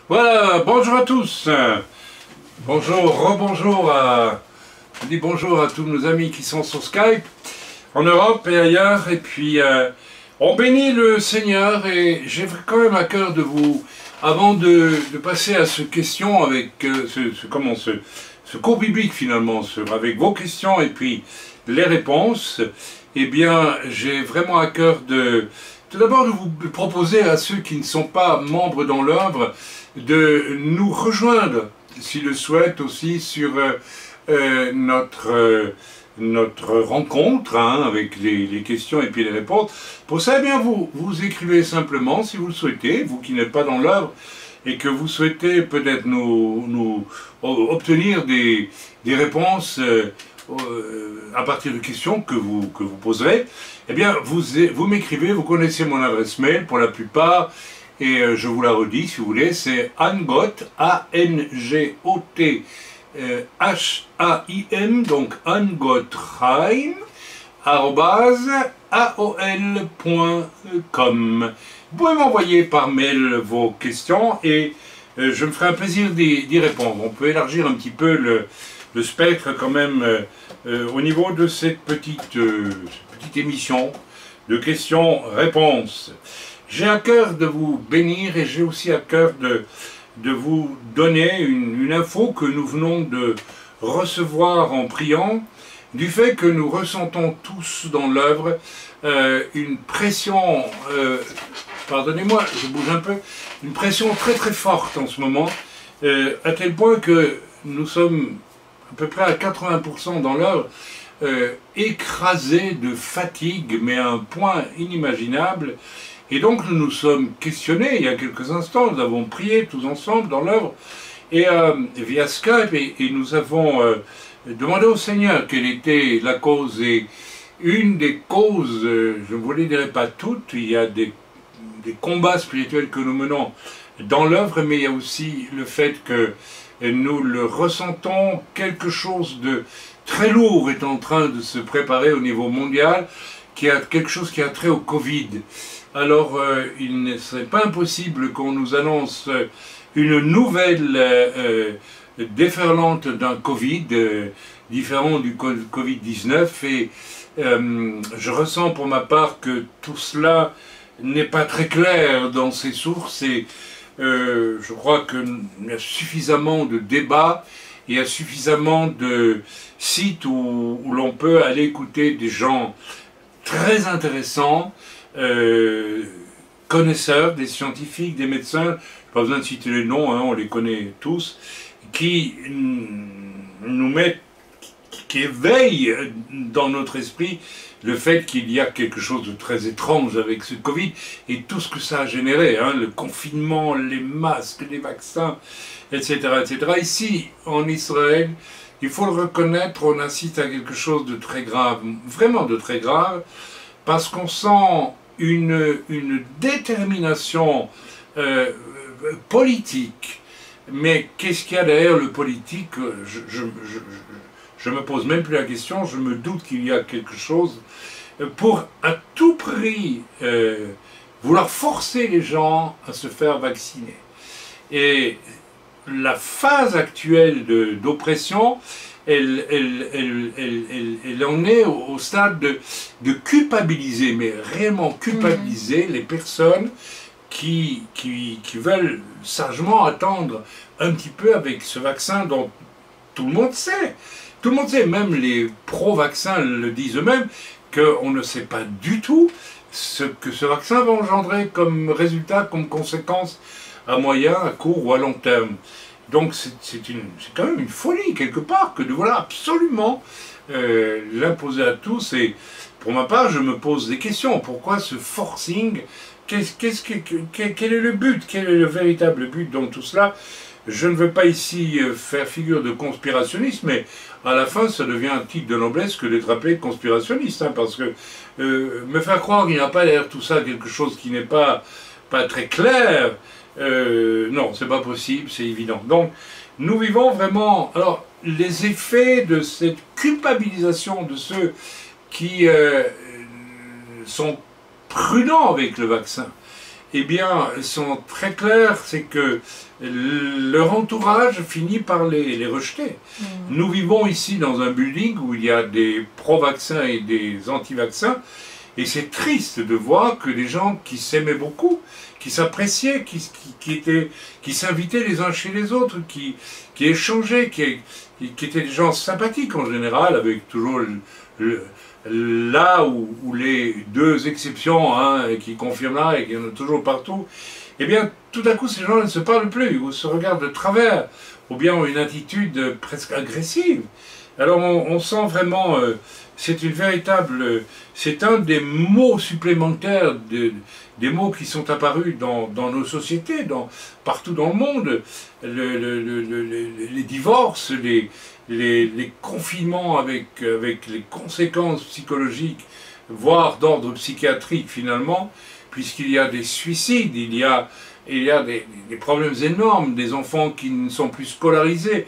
Voilà, bonjour à tous. Bonjour, rebonjour à... Je dis bonjour à tous nos amis qui sont sur Skype, en Europe et ailleurs. Et puis, on bénit le Seigneur et j'ai quand même à cœur de vous, avant de passer à ce question avec ce cours biblique finalement, avec vos questions et puis les réponses, eh bien, j'ai vraiment à cœur tout d'abord de vous proposer à ceux qui ne sont pas membres dans l'œuvre de nous rejoindre, s'ils le souhaitent aussi, sur notre rencontre, avec les questions et puis les réponses. Pour ça, eh bien, vous écrivez simplement, si vous le souhaitez, vous qui n'êtes pas dans l'œuvre, et que vous souhaitez peut-être nous obtenir des réponses à partir de questions que vous poserez, eh bien, vous m'écrivez, vous connaissez mon adresse mail pour la plupart, et je vous la redis si vous voulez, c'est Angot, A-N-G-O-T, H-A-I-M, donc angotreim, @aol.com. Vous pouvez m'envoyer par mail vos questions et je me ferai un plaisir d'y répondre. On peut élargir un petit peu le spectre quand même au niveau de cette petite émission de questions-réponses. J'ai à cœur de vous bénir et j'ai aussi à cœur de vous donner une info que nous venons de recevoir en priant, du fait que nous ressentons tous dans l'œuvre une pression, pardonnez-moi, je bouge un peu, une pression très très forte en ce moment, à tel point que nous sommes à peu près à 80% dans l'œuvre, écrasés de fatigue, mais à un point inimaginable. Et donc nous nous sommes questionnés il y a quelques instants, nous avons prié tous ensemble dans l'œuvre, et via Skype, et nous avons demandé au Seigneur quelle était la cause. Et une des causes, je ne vous les dirai pas toutes, il y a des combats spirituels que nous menons dans l'œuvre, mais il y a aussi le fait que nous le ressentons, quelque chose de très lourd est en train de se préparer au niveau mondial, qui a quelque chose qui a trait au Covid. Alors, il ne serait pas impossible qu'on nous annonce une nouvelle déferlante d'un Covid, différent du Covid-19, et je ressens pour ma part que tout cela n'est pas très clair dans ses sources, et je crois qu'il y a suffisamment de débats, il y a suffisamment de sites où l'on peut aller écouter des gens très intéressants, connaisseurs, des scientifiques, des médecins, pas besoin de citer les noms, on les connaît tous, qui nous mettent, qui éveillent dans notre esprit le fait qu'il y a quelque chose de très étrange avec ce Covid et tout ce que ça a généré, le confinement, les masques, les vaccins, etc., etc. Ici, en Israël, il faut le reconnaître, on assiste à quelque chose de très grave, vraiment de très grave, parce qu'on sent une détermination politique. Mais qu'est-ce qu'il y a derrière le politique? Je me pose même plus la question, je me doute qu'il y a quelque chose pour à tout prix vouloir forcer les gens à se faire vacciner. Et la phase actuelle d'oppression, elle en est au stade de culpabiliser, mais réellement culpabiliser les personnes qui veulent sagement attendre un petit peu avec ce vaccin dont tout le monde sait. Tout le monde sait, même les pro-vaccins le disent eux-mêmes, qu'on ne sait pas du tout ce que ce vaccin va engendrer comme résultat, comme conséquence à moyen, à court ou à long terme. Donc c'est quand même une folie quelque part que de vouloir absolument l'imposer à tous. Et pour ma part, je me pose des questions. Pourquoi ce forcing? Quel est le but? Quel est le véritable but dans tout cela? Je ne veux pas ici faire figure de conspirationniste, mais à la fin, ça devient un titre de noblesse que d'être appelé conspirationniste, parce que me faire croire qu'il n'y a pas derrière tout ça quelque chose qui n'est pas très clair, non, c'est pas possible, c'est évident. Donc, nous vivons vraiment, alors, les effets de cette culpabilisation de ceux qui sont prudents avec le vaccin, eh bien, sont très clairs, c'est que leur entourage finit par les rejeter. Nous vivons ici dans un building où il y a des pro-vaccins et des anti-vaccins, et c'est triste de voir que des gens qui s'aimaient beaucoup, qui s'appréciaient, qui s'invitaient les uns chez les autres, qui échangeaient, qui étaient des gens sympathiques en général, avec toujours là où les deux exceptions qui confirment là et qui en ont toujours partout, eh bien tout à coup ces gens ne se parlent plus, ou se regardent de travers, ou bien ont une attitude presque agressive. Alors on sent vraiment, c'est une véritable, c'est un des mots supplémentaires, des mots qui sont apparus dans nos sociétés, partout dans le monde, les divorces, les confinements avec les conséquences psychologiques, voire d'ordre psychiatrique finalement, puisqu'il y a des suicides, il y a des problèmes énormes, des enfants qui ne sont plus scolarisés,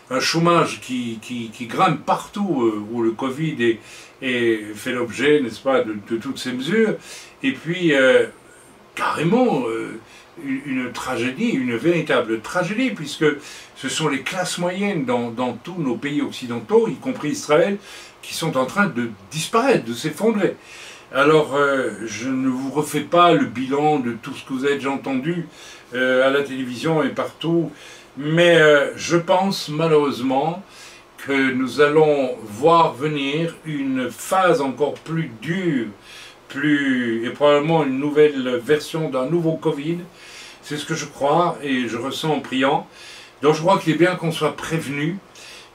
un chômage qui grimpe partout, où le Covid fait l'objet, n'est-ce pas, de toutes ces mesures, et puis carrément une tragédie, une véritable tragédie, puisque ce sont les classes moyennes dans tous nos pays occidentaux, y compris Israël, qui sont en train de disparaître, de s'effondrer. Alors, je ne vous refais pas le bilan de tout ce que vous avez déjà entendu à la télévision et partout, mais je pense malheureusement que nous allons voir venir une phase encore plus dure, et probablement une nouvelle version d'un nouveau Covid. C'est ce que je crois et je ressens en priant. Donc je crois qu'il est bien qu'on soit prévenu,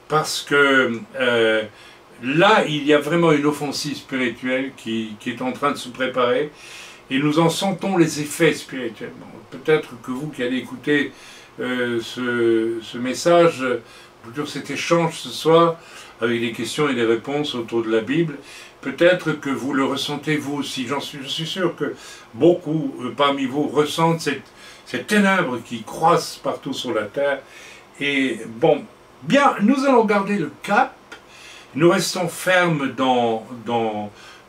parce que là, il y a vraiment une offensive spirituelle qui est en train de se préparer, et nous en sentons les effets spirituels. Peut-être que vous qui allez écouter ce message, plutôt cet échange ce soir, avec des questions et des réponses autour de la Bible, peut-être que vous le ressentez vous aussi. Je suis sûr que beaucoup parmi vous ressentent cette ténèbre qui croisse partout sur la terre. Et bon, bien, nous allons garder le cap. Nous restons fermes dans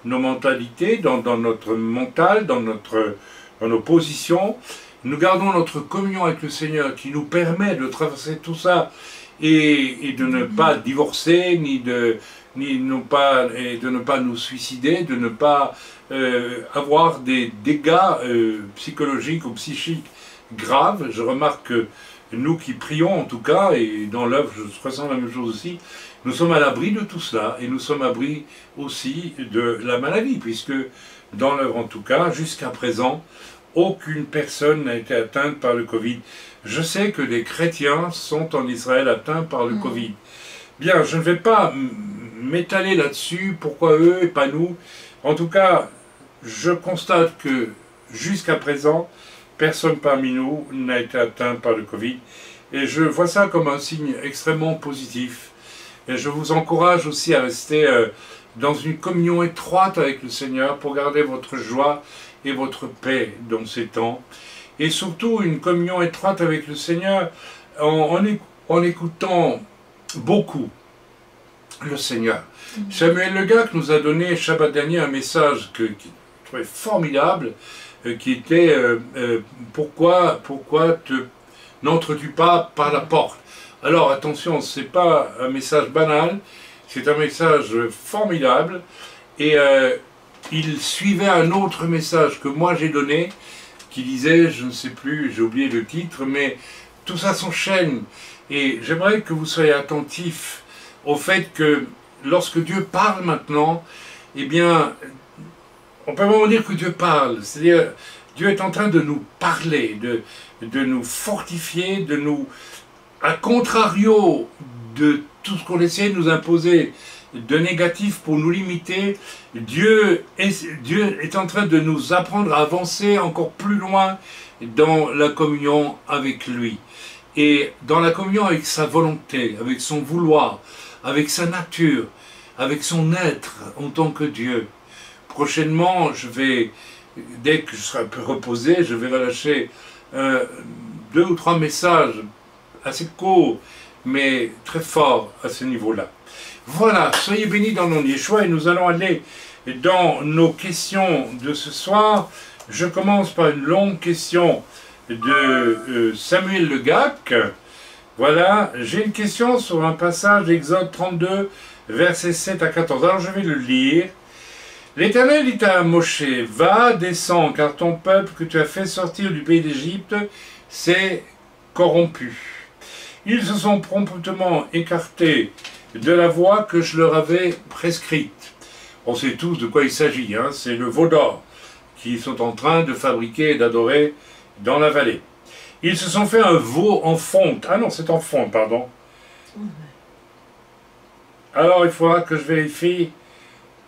nos mentalités, dans notre mental, dans nos positions. Nous gardons notre communion avec le Seigneur qui nous permet de traverser tout ça et de ne pas divorcer, de ne pas nous suicider, de ne pas avoir des dégâts psychologiques ou psychiques graves. Je remarque que nous qui prions en tout cas, et dans l'œuvre je ressens la même chose aussi, nous sommes à l'abri de tout cela, et nous sommes à l'abri aussi de la maladie, puisque dans l'œuvre en tout cas, jusqu'à présent, aucune personne n'a été atteinte par le Covid. Je sais que des chrétiens sont en Israël atteints par le Covid. Bien, je ne vais pas m'étaler là-dessus, pourquoi eux et pas nous. En tout cas, je constate que jusqu'à présent, personne parmi nous n'a été atteint par le Covid. Et je vois ça comme un signe extrêmement positif. Et je vous encourage aussi à rester dans une communion étroite avec le Seigneur pour garder votre joie et votre paix dans ces temps. Et surtout une communion étroite avec le Seigneur en écoutant beaucoup le Seigneur. Samuel Le Gac nous a donné Shabbat dernier un message que je trouvais formidable, qui était pourquoi n'entres-tu pas par la porte? Alors attention, ce n'est pas un message banal, c'est un message formidable, et il suivait un autre message que moi j'ai donné, qui disait, je ne sais plus, j'ai oublié le titre, mais tout ça s'enchaîne, et j'aimerais que vous soyez attentifs au fait que lorsque Dieu parle maintenant, eh bien, on peut vraiment dire que Dieu parle, c'est-à-dire Dieu est en train de nous parler, de nous fortifier, de nous, à contrario de tout ce qu'on essaie de nous imposer de négatif pour nous limiter, Dieu est en train de nous apprendre à avancer encore plus loin dans la communion avec lui. Et dans la communion avec sa volonté, avec son vouloir, avec sa nature, avec son être en tant que Dieu. Prochainement, dès que je serai un peu reposé, je vais relâcher 2 ou 3 messages assez courts, mais très forts à ce niveau-là. Voilà, soyez bénis dans le nom de Yeshua, et nous allons aller dans nos questions de ce soir. je commence par une longue question de Samuel Le Gac. Voilà, j'ai une question sur un passage d'Exode 32, versets 7 à 14. Alors je vais le lire. L'Éternel dit à Moshe, va, descends, car ton peuple que tu as fait sortir du pays d'Égypte s'est corrompu. Ils se sont promptement écartés de la voie que je leur avais prescrite. On sait tous de quoi il s'agit, hein, c'est le veau d'or qu'ils sont en train de fabriquer et d'adorer dans la vallée. Ils se sont fait un veau en fonte. Ah non, c'est en fonte, pardon. Alors il faudra que je vérifie.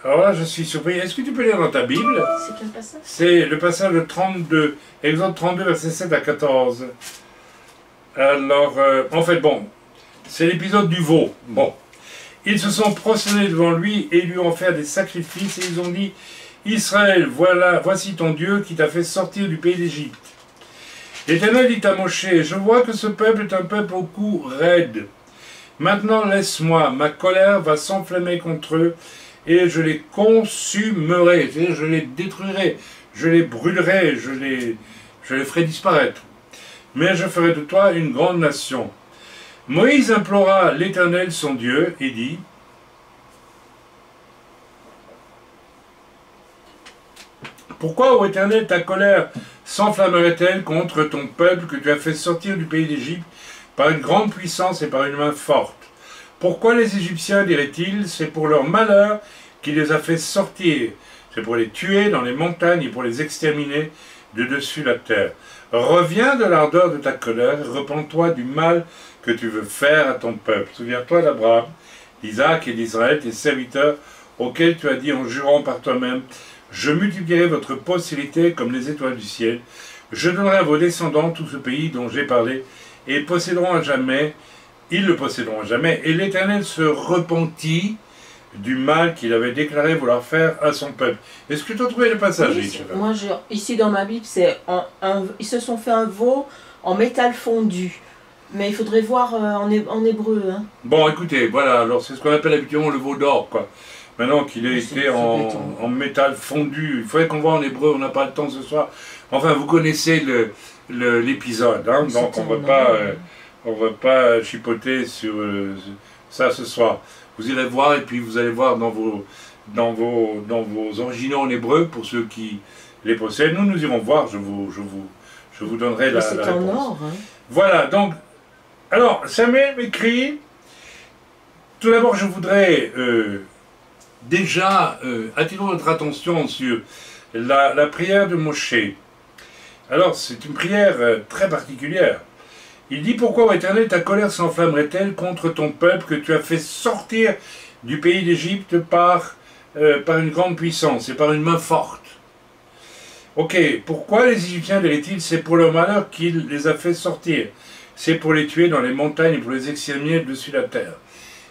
Alors là, je suis surpris. Est-ce que tu peux lire dans ta Bible? C'est quel passage? C'est le passage de 32, Exode 32, verset 7 à 14. Alors, en fait, bon, c'est l'épisode du veau. Bon. Ils se sont prosternés devant lui et lui ont fait des sacrifices et ils ont dit, Israël, voilà, voici ton Dieu qui t'a fait sortir du pays d'Égypte. L'Éternel dit à Moshe, je vois que ce peuple est un peuple au cou raide. Maintenant laisse-moi, ma colère va s'enflammer contre eux et je les consumerai, c'est-à-dire je les détruirai, je les brûlerai, je les ferai disparaître. Mais je ferai de toi une grande nation. Moïse implora l'Éternel son Dieu et dit, pourquoi, ô Éternel, ta colère s'enflammerait-elle contre ton peuple que tu as fait sortir du pays d'Égypte par une grande puissance et par une main forte? Pourquoi les Égyptiens, diraient-ils, c'est pour leur malheur qu'il les a fait sortir, c'est pour les tuer dans les montagnes et pour les exterminer de dessus la terre. Reviens de l'ardeur de ta colère, repens-toi du mal que tu veux faire à ton peuple. Souviens-toi d'Abraham, d'Isaac et d'Israël, tes serviteurs, auxquels tu as dit en jurant par toi-même, je multiplierai votre postérité comme les étoiles du ciel, je donnerai à vos descendants tout ce pays dont j'ai parlé, et ils posséderont à jamais, ils le posséderont à jamais, et l'Éternel se repentit du mal qu'il avait déclaré vouloir faire à son peuple. Est-ce que tu as trouvé le passage? Oui, moi, ici dans ma Bible, c'est ils se sont fait un veau en métal fondu. Mais il faudrait voir en hébreu. Hein. Bon, écoutez, voilà, alors c'est ce qu'on appelle habituellement le veau d'or, quoi. Maintenant qu'il a été en métal fondu, il faudrait qu'on voit en hébreu, on n'a pas le temps ce soir. Enfin, vous connaissez l'épisode, hein, donc on ne va pas chipoter sur ça ce soir. Vous irez voir et puis vous allez voir dans vos originaux en hébreu pour ceux qui les possèdent. Nous irons voir, je vous donnerai la réponse. C'est en or. Hein. Voilà, donc, alors Samuel m'écrit, tout d'abord je voudrais déjà attirer votre attention sur la prière de Moshe. Alors c'est une prière très particulière. Il dit, pourquoi, ô Éternel, ta colère s'enflammerait-elle contre ton peuple que tu as fait sortir du pays d'Égypte par une grande puissance et par une main forte? Ok, pourquoi les Égyptiens, diraient-ils, c'est pour leur malheur qu'il les a fait sortir. C'est pour les tuer dans les montagnes et pour les exterminer dessus la terre.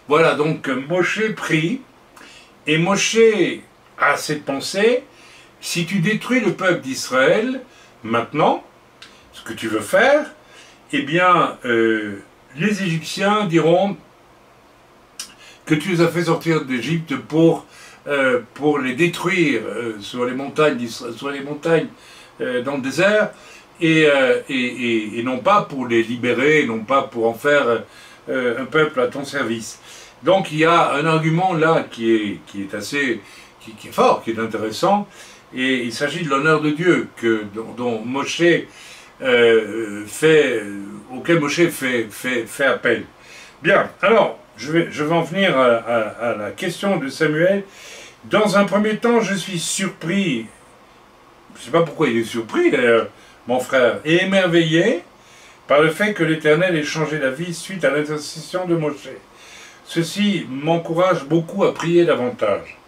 Voilà, donc Moshe prie, et Moshe a cette pensée, si tu détruis le peuple d'Israël, maintenant, ce que tu veux faire, eh bien, les Égyptiens diront que tu les as fait sortir d'Égypte pour les détruire sur les montagnes dans le désert, et non pas pour les libérer, non pas pour en faire un peuple à ton service. Donc il y a un argument là qui est fort, qui est intéressant, et il s'agit de l'honneur de Dieu dont Moshe auquel Moshe fait appel. Bien, alors, je vais en venir à la question de Samuel. Dans un premier temps, je suis surpris, je ne sais pas pourquoi il est surpris d'ailleurs, mon frère, et émerveillé par le fait que l'Éternel ait changé d'avis suite à l'intercession de Moshe. Ceci m'encourage beaucoup à prier davantage.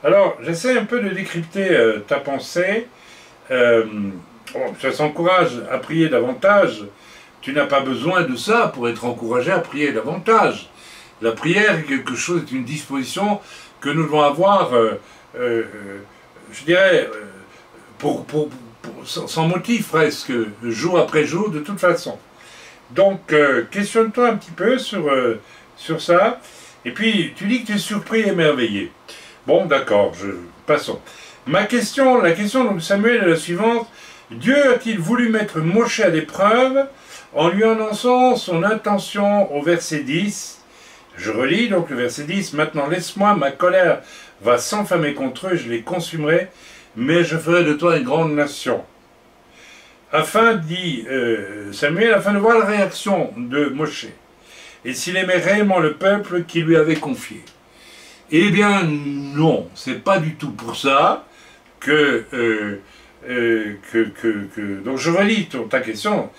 Alors, j'essaie un peu de décrypter ta pensée. Ça s'encourage à prier davantage. Tu n'as pas besoin de ça pour être encouragé à prier davantage. La prière est quelque chose, est une disposition que nous devons avoir, je dirais, sans motif presque, jour après jour, de toute façon. Donc, questionne-toi un petit peu sur ça. Et puis, tu dis que tu es surpris et émerveillé. Bon, d'accord, passons. La question donc Samuel est la suivante. Dieu a-t-il voulu mettre Moshe à l'épreuve en lui annonçant son intention au verset 10? Je relis donc le verset 10. Maintenant laisse-moi, ma colère va s'enflammer contre eux, je les consumerai, mais je ferai de toi une grande nation. Afin, dit Samuel, afin de voir la réaction de Moshe, et s'il aimait réellement le peuple qui lui avait confié. Eh bien non, c'est pas du tout pour ça que donc je relis ta question.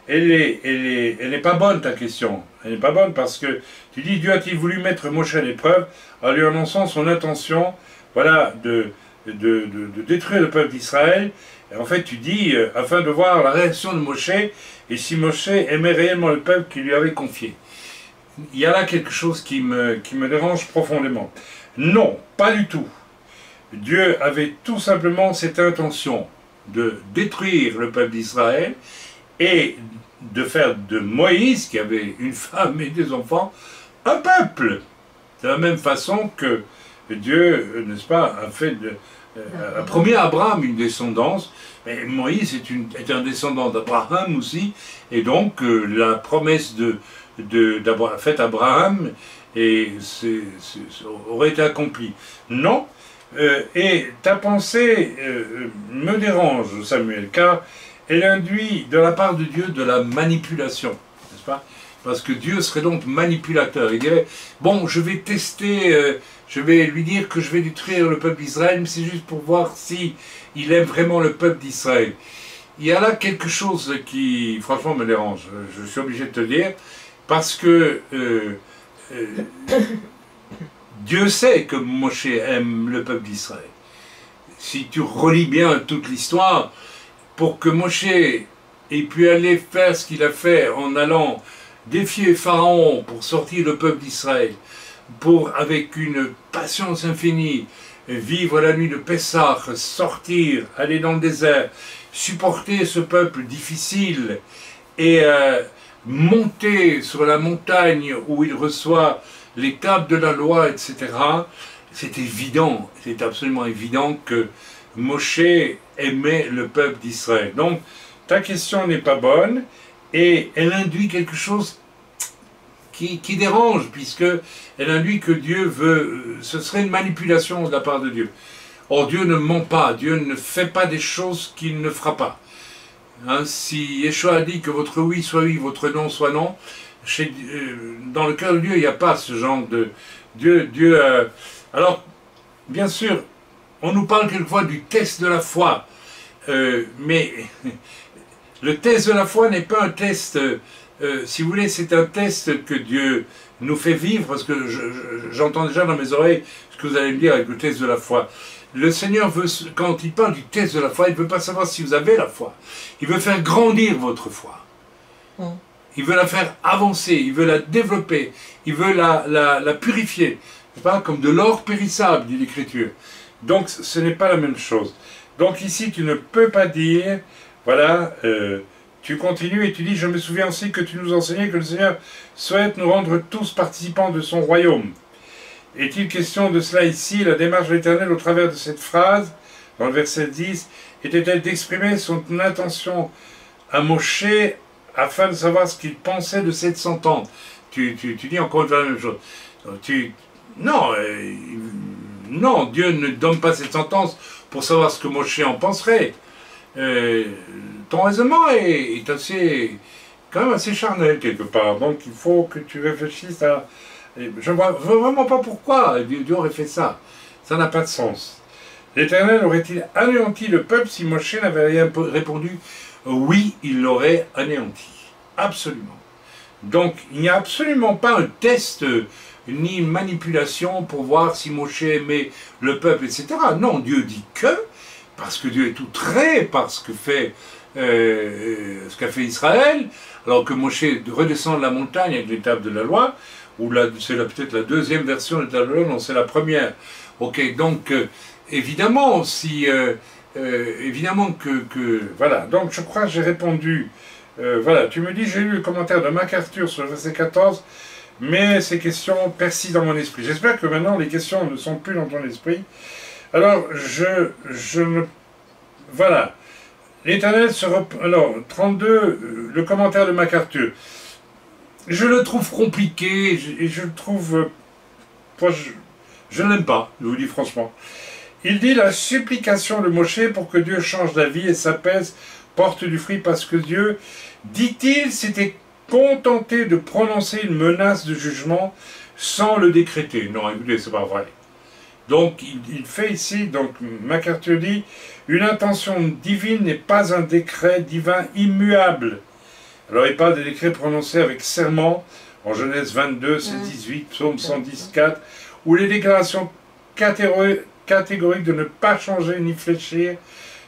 Elle n'est pas bonne, ta question. Elle n'est pas bonne parce que tu dis, Dieu a-t-il voulu mettre Moshe à l'épreuve en lui annonçant son intention, voilà, de détruire le peuple d'Israël. En fait, tu dis, afin de voir la réaction de Moshe, et si Moshe aimait réellement le peuple qu'il lui avait confié. Il y a là quelque chose qui me dérange profondément. Non, pas du tout. Dieu avait tout simplement cette intention de détruire le peuple d'Israël et de faire de Moïse, qui avait une femme et des enfants, un peuple. De la même façon que Dieu, n'est-ce pas, a promis à Abraham une descendance, mais Moïse est un descendant d'Abraham aussi, et donc la promesse faite à Abraham aurait été accomplie. Non, et ta pensée me dérange, Samuel, car elle induit de la part de Dieu de la manipulation, n'est-ce pas? Parce que Dieu serait donc manipulateur. Il dirait, bon, je vais tester, je vais lui dire que je vais détruire le peuple d'Israël, mais c'est juste pour voir si il aime vraiment le peuple d'Israël. Il y a là quelque chose qui, franchement, me dérange. Je suis obligé de te dire, parce que Dieu sait que Moshe aime le peuple d'Israël. Si tu relis bien toute l'histoire, pour que Moshe ait pu aller faire ce qu'il a fait en allant défier Pharaon pour sortir le peuple d'Israël, pour, avec une patience infinie, vivre la nuit de Pessah, sortir, aller dans le désert, supporter ce peuple difficile et monter sur la montagne où il reçoit les tables de la loi, etc. C'est évident, c'est absolument évident que Moshe aimait le peuple d'Israël. Donc, ta question n'est pas bonne et elle induit quelque chose qui dérange, puisque elle induit que Dieu veut... ce serait une manipulation de la part de Dieu. Or, Dieu ne ment pas, Dieu ne fait pas des choses qu'il ne fera pas. Hein, si Yeshua a dit que votre oui soit oui, votre non soit non, dans le cœur de Dieu, il n'y a pas ce genre de... alors, bien sûr, on nous parle quelquefois du test de la foi, mais le test de la foi n'est pas un test, si vous voulez, c'est un test que Dieu nous fait vivre, parce que j'entends déjà dans mes oreilles ce que vous allez me dire avec le test de la foi. Le Seigneur veut, quand il parle du test de la foi, il ne veut pas savoir si vous avez la foi. Il veut faire grandir votre foi. Il veut la faire avancer, il veut la développer, il veut la purifier. C'est pas comme de l'or périssable, dit l'Écriture. Donc ce n'est pas la même chose. Donc ici tu ne peux pas dire, voilà, tu continues et tu dis, je me souviens aussi que tu nous enseignais que le Seigneur souhaite nous rendre tous participants de son royaume. Est-il question de cela ici? La démarche de l'Éternel au travers de cette phrase, dans le verset 10, était-elle d'exprimer son intention à Moshe afin de savoir ce qu'il pensait de cette sentence? Tu dis encore une fois la même chose. Non, Dieu ne donne pas cette sentence pour savoir ce que Moshe en penserait. Ton raisonnement est quand même assez charnel quelque part. Donc il faut que tu réfléchisses à... Je ne vois vraiment pas pourquoi Dieu aurait fait ça. Ça n'a pas de sens. L'Éternel aurait-il anéanti le peuple si Moshe n'avait rien répondu? Oui, il l'aurait anéanti. Absolument. Donc il n'y a absolument pas un test ni une manipulation pour voir si Moshe aimait le peuple, etc. Non, Dieu dit que, parce que Dieu est outré par ce qu'a fait Israël, alors que Moshe redescend de la montagne avec les tables de la loi, ou c'est peut-être la deuxième version des tables de la loi, non, c'est la première. Ok, donc évidemment, évidemment que voilà, donc je crois que j'ai répondu. Voilà, tu me dis, j'ai lu le commentaire de MacArthur sur le verset 14, mais ces questions persistent dans mon esprit. J'espère que maintenant les questions ne sont plus dans ton esprit. Alors, je ne... Voilà. L'Éternel se... Alors, 32, le commentaire de MacArthur. Je le trouve compliqué, et je le trouve... je ne l'aime pas, je vous dis franchement. Il dit la supplication de Moshe pour que Dieu change d'avis et s'apaise, porte du fruit, parce que Dieu, dit-il, s'était contenté de prononcer une menace de jugement sans le décréter. Non, écoutez, c'est pas vrai. Donc, il fait ici, donc MacArthur dit, une intention divine n'est pas un décret divin immuable. Alors, il parle des décrets prononcés avec serment, en Genèse 22, 7, 18, Psaume 110, 4, où les déclarations catégoriques de ne pas changer ni fléchir,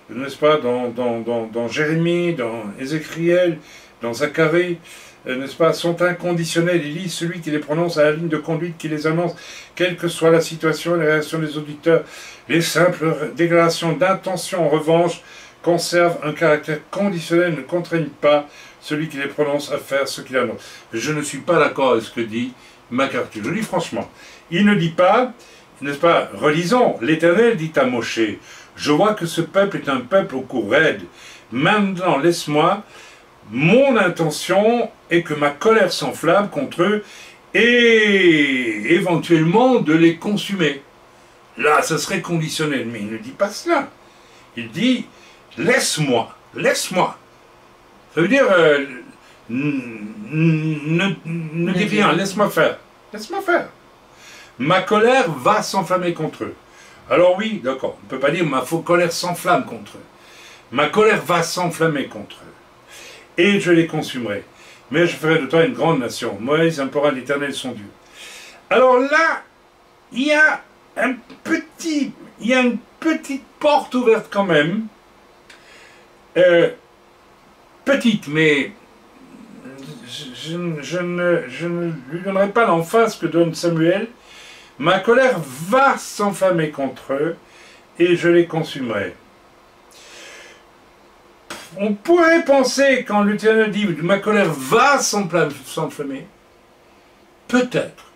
n'est-ce pas, dans Jérémie, dans Ézéchiel, dans Zacharie, n'est-ce pas, sont inconditionnels. Il lit celui qui les prononce à la ligne de conduite qui les annonce, quelle que soit la situation et la réaction des auditeurs. Les simples déclarations d'intention, en revanche, conservent un caractère conditionnel, ne contraignent pas celui qui les prononce à faire ce qu'il annonce. Je ne suis pas d'accord avec ce que dit MacArthur. Je dis franchement, il ne dit pas, n'est-ce pas, relisons, l'Éternel dit à Moshe, je vois que ce peuple est un peuple au cou raide. Maintenant, laisse-moi, mon intention est que ma colère s'enflamme contre eux et éventuellement de les consumer. Là, ça serait conditionnel, mais il ne dit pas cela. Il dit, laisse-moi, laisse-moi. Ça veut dire, ne dis rien, laisse-moi faire. Laisse-moi faire. Ma colère va s'enflammer contre eux. Alors oui, d'accord, on ne peut pas dire ma colère s'enflamme contre eux. Ma colère va s'enflammer contre eux. Et je les consumerai. Mais je ferai de toi une grande nation. Moïse implora l'Éternel son Dieu. Alors là, il y a une petite porte ouverte quand même. Petite, mais je ne lui donnerai pas l'emphase que donne Samuel. Ma colère va s'enflammer contre eux et je les consumerai. On pourrait penser, quand l'Éternel dit ma colère va s'enflammer, peut-être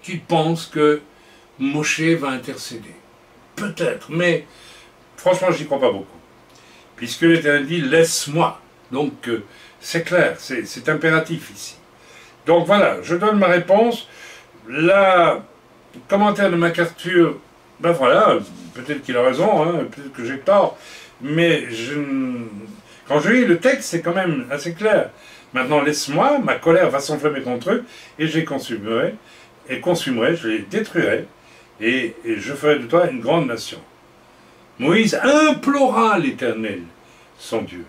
qu'il pense que Moshe va intercéder. Peut-être, mais franchement, je n'y crois pas beaucoup. Puisque l'Éternel dit laisse-moi. Donc, c'est clair, c'est impératif ici. Donc voilà, je donne ma réponse. Le commentaire de MacArthur, ben voilà, peut-être qu'il a raison, hein, peut-être que j'ai tort, mais quand je lis le texte, c'est quand même assez clair. Maintenant, laisse-moi, ma colère va s'enflammer contre eux, et je les consumerai, je les détruirai, et je ferai de toi une grande nation. Moïse implora l'Éternel, son Dieu.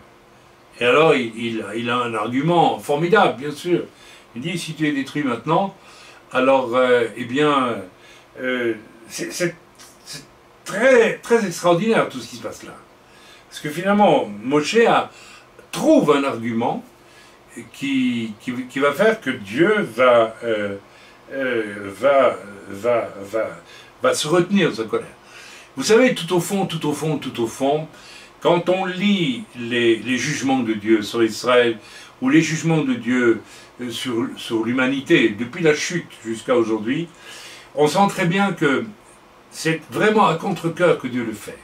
Et alors, il a un argument formidable, bien sûr. Il dit, si tu es détruit maintenant, alors, eh bien, c'est très, très extraordinaire tout ce qui se passe là. Parce que finalement, Moshe trouve un argument qui va faire que Dieu va se retenir de sa colère. Vous savez, tout au fond, quand on lit les jugements de Dieu sur Israël, ou les jugements de Dieu sur l'humanité, depuis la chute jusqu'à aujourd'hui, on sent très bien que c'est vraiment à contre-cœur que Dieu le fait.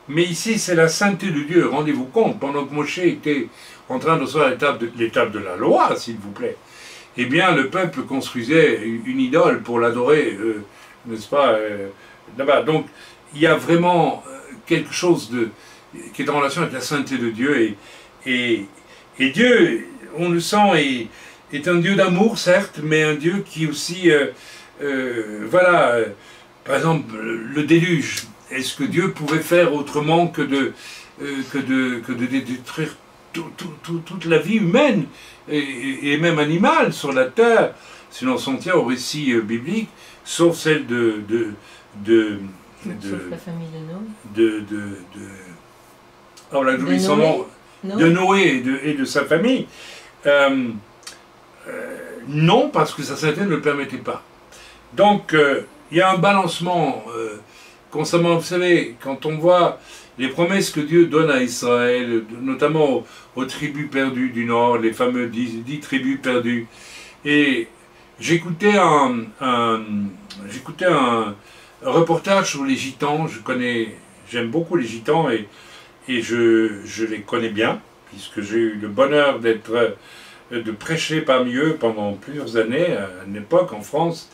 Mais ici, c'est la sainteté de Dieu. Rendez-vous compte, pendant que Moshe était en train de recevoir l'étape de la loi, s'il vous plaît, eh bien, le peuple construisait une idole pour l'adorer, n'est-ce pas, là-bas. Donc, il y a vraiment quelque chose qui est en relation avec la sainteté de Dieu. Et Dieu, on le sent, est un Dieu d'amour, certes, mais un Dieu qui aussi, voilà, par exemple, le déluge. Est-ce que Dieu pouvait faire autrement que de détruire toute la vie humaine et même animale sur la terre, si l'on s'en tient au récit biblique, sauf celle sauf la famille de Noé. J'oublie son nom, de Noé et de sa famille. Non, parce que sa sainteté ne le permettait pas. Donc, il y a un balancement constamment. Vous savez, quand on voit les promesses que Dieu donne à Israël, notamment aux tribus perdues du Nord, les fameux 10 tribus perdues, et j'écoutais un reportage sur les gitans. J'aime beaucoup les gitans et je les connais bien, puisque j'ai eu le bonheur de prêcher parmi eux pendant plusieurs années, à une époque en France,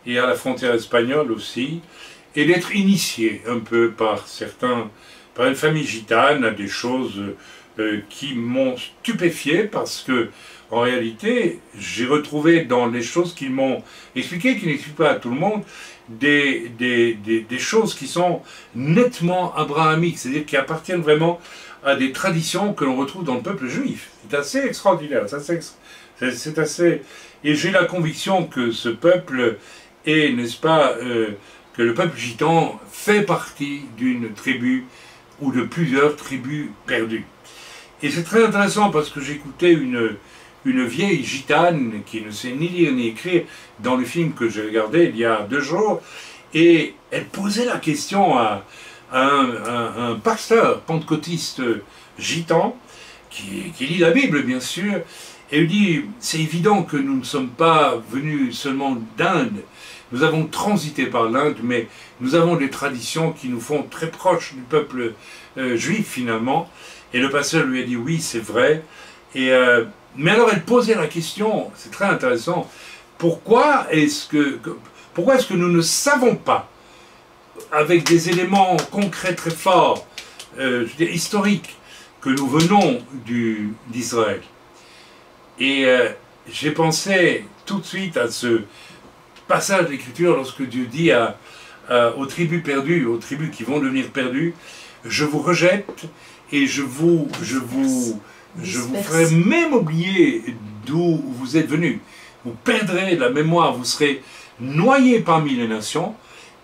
et à la frontière espagnole aussi, et d'être initié un peu par une famille gitane à des choses qui m'ont stupéfié, parce que en réalité, j'ai retrouvé dans les choses qu'ils m'ont expliquées, qui n'expliquent pas à tout le monde, des choses qui sont nettement abrahamiques, c'est-à-dire qui appartiennent vraiment à des traditions que l'on retrouve dans le peuple juif. C'est assez extraordinaire, c'est assez... Et j'ai la conviction que ce peuple est, n'est-ce pas, que le peuple gitan fait partie d'une tribu ou de plusieurs tribus perdues. Et c'est très intéressant parce que j'écoutais une vieille gitane qui ne sait ni lire ni écrire dans le film que j'ai regardé il y a 2 jours, et elle posait la question à un pasteur pentecôtiste gitan qui lit la Bible bien sûr, et lui dit: c'est évident que nous ne sommes pas venus seulement d'Inde, nous avons transité par l'Inde, mais nous avons des traditions qui nous font très proches du peuple juif finalement. Et le pasteur lui a dit: oui, c'est vrai. Mais alors elle posait la question, c'est très intéressant, pourquoi est-ce que nous ne savons pas, avec des éléments concrets très forts, je veux dire, historiques, que nous venons d'Israël? Et j'ai pensé tout de suite à ce passage de l'Écriture lorsque Dieu dit aux tribus perdues, aux tribus qui vont devenir perdues: je vous rejette et je vous ferai même oublier d'où vous êtes venus. Vous perdrez la mémoire, vous serez noyés parmi les nations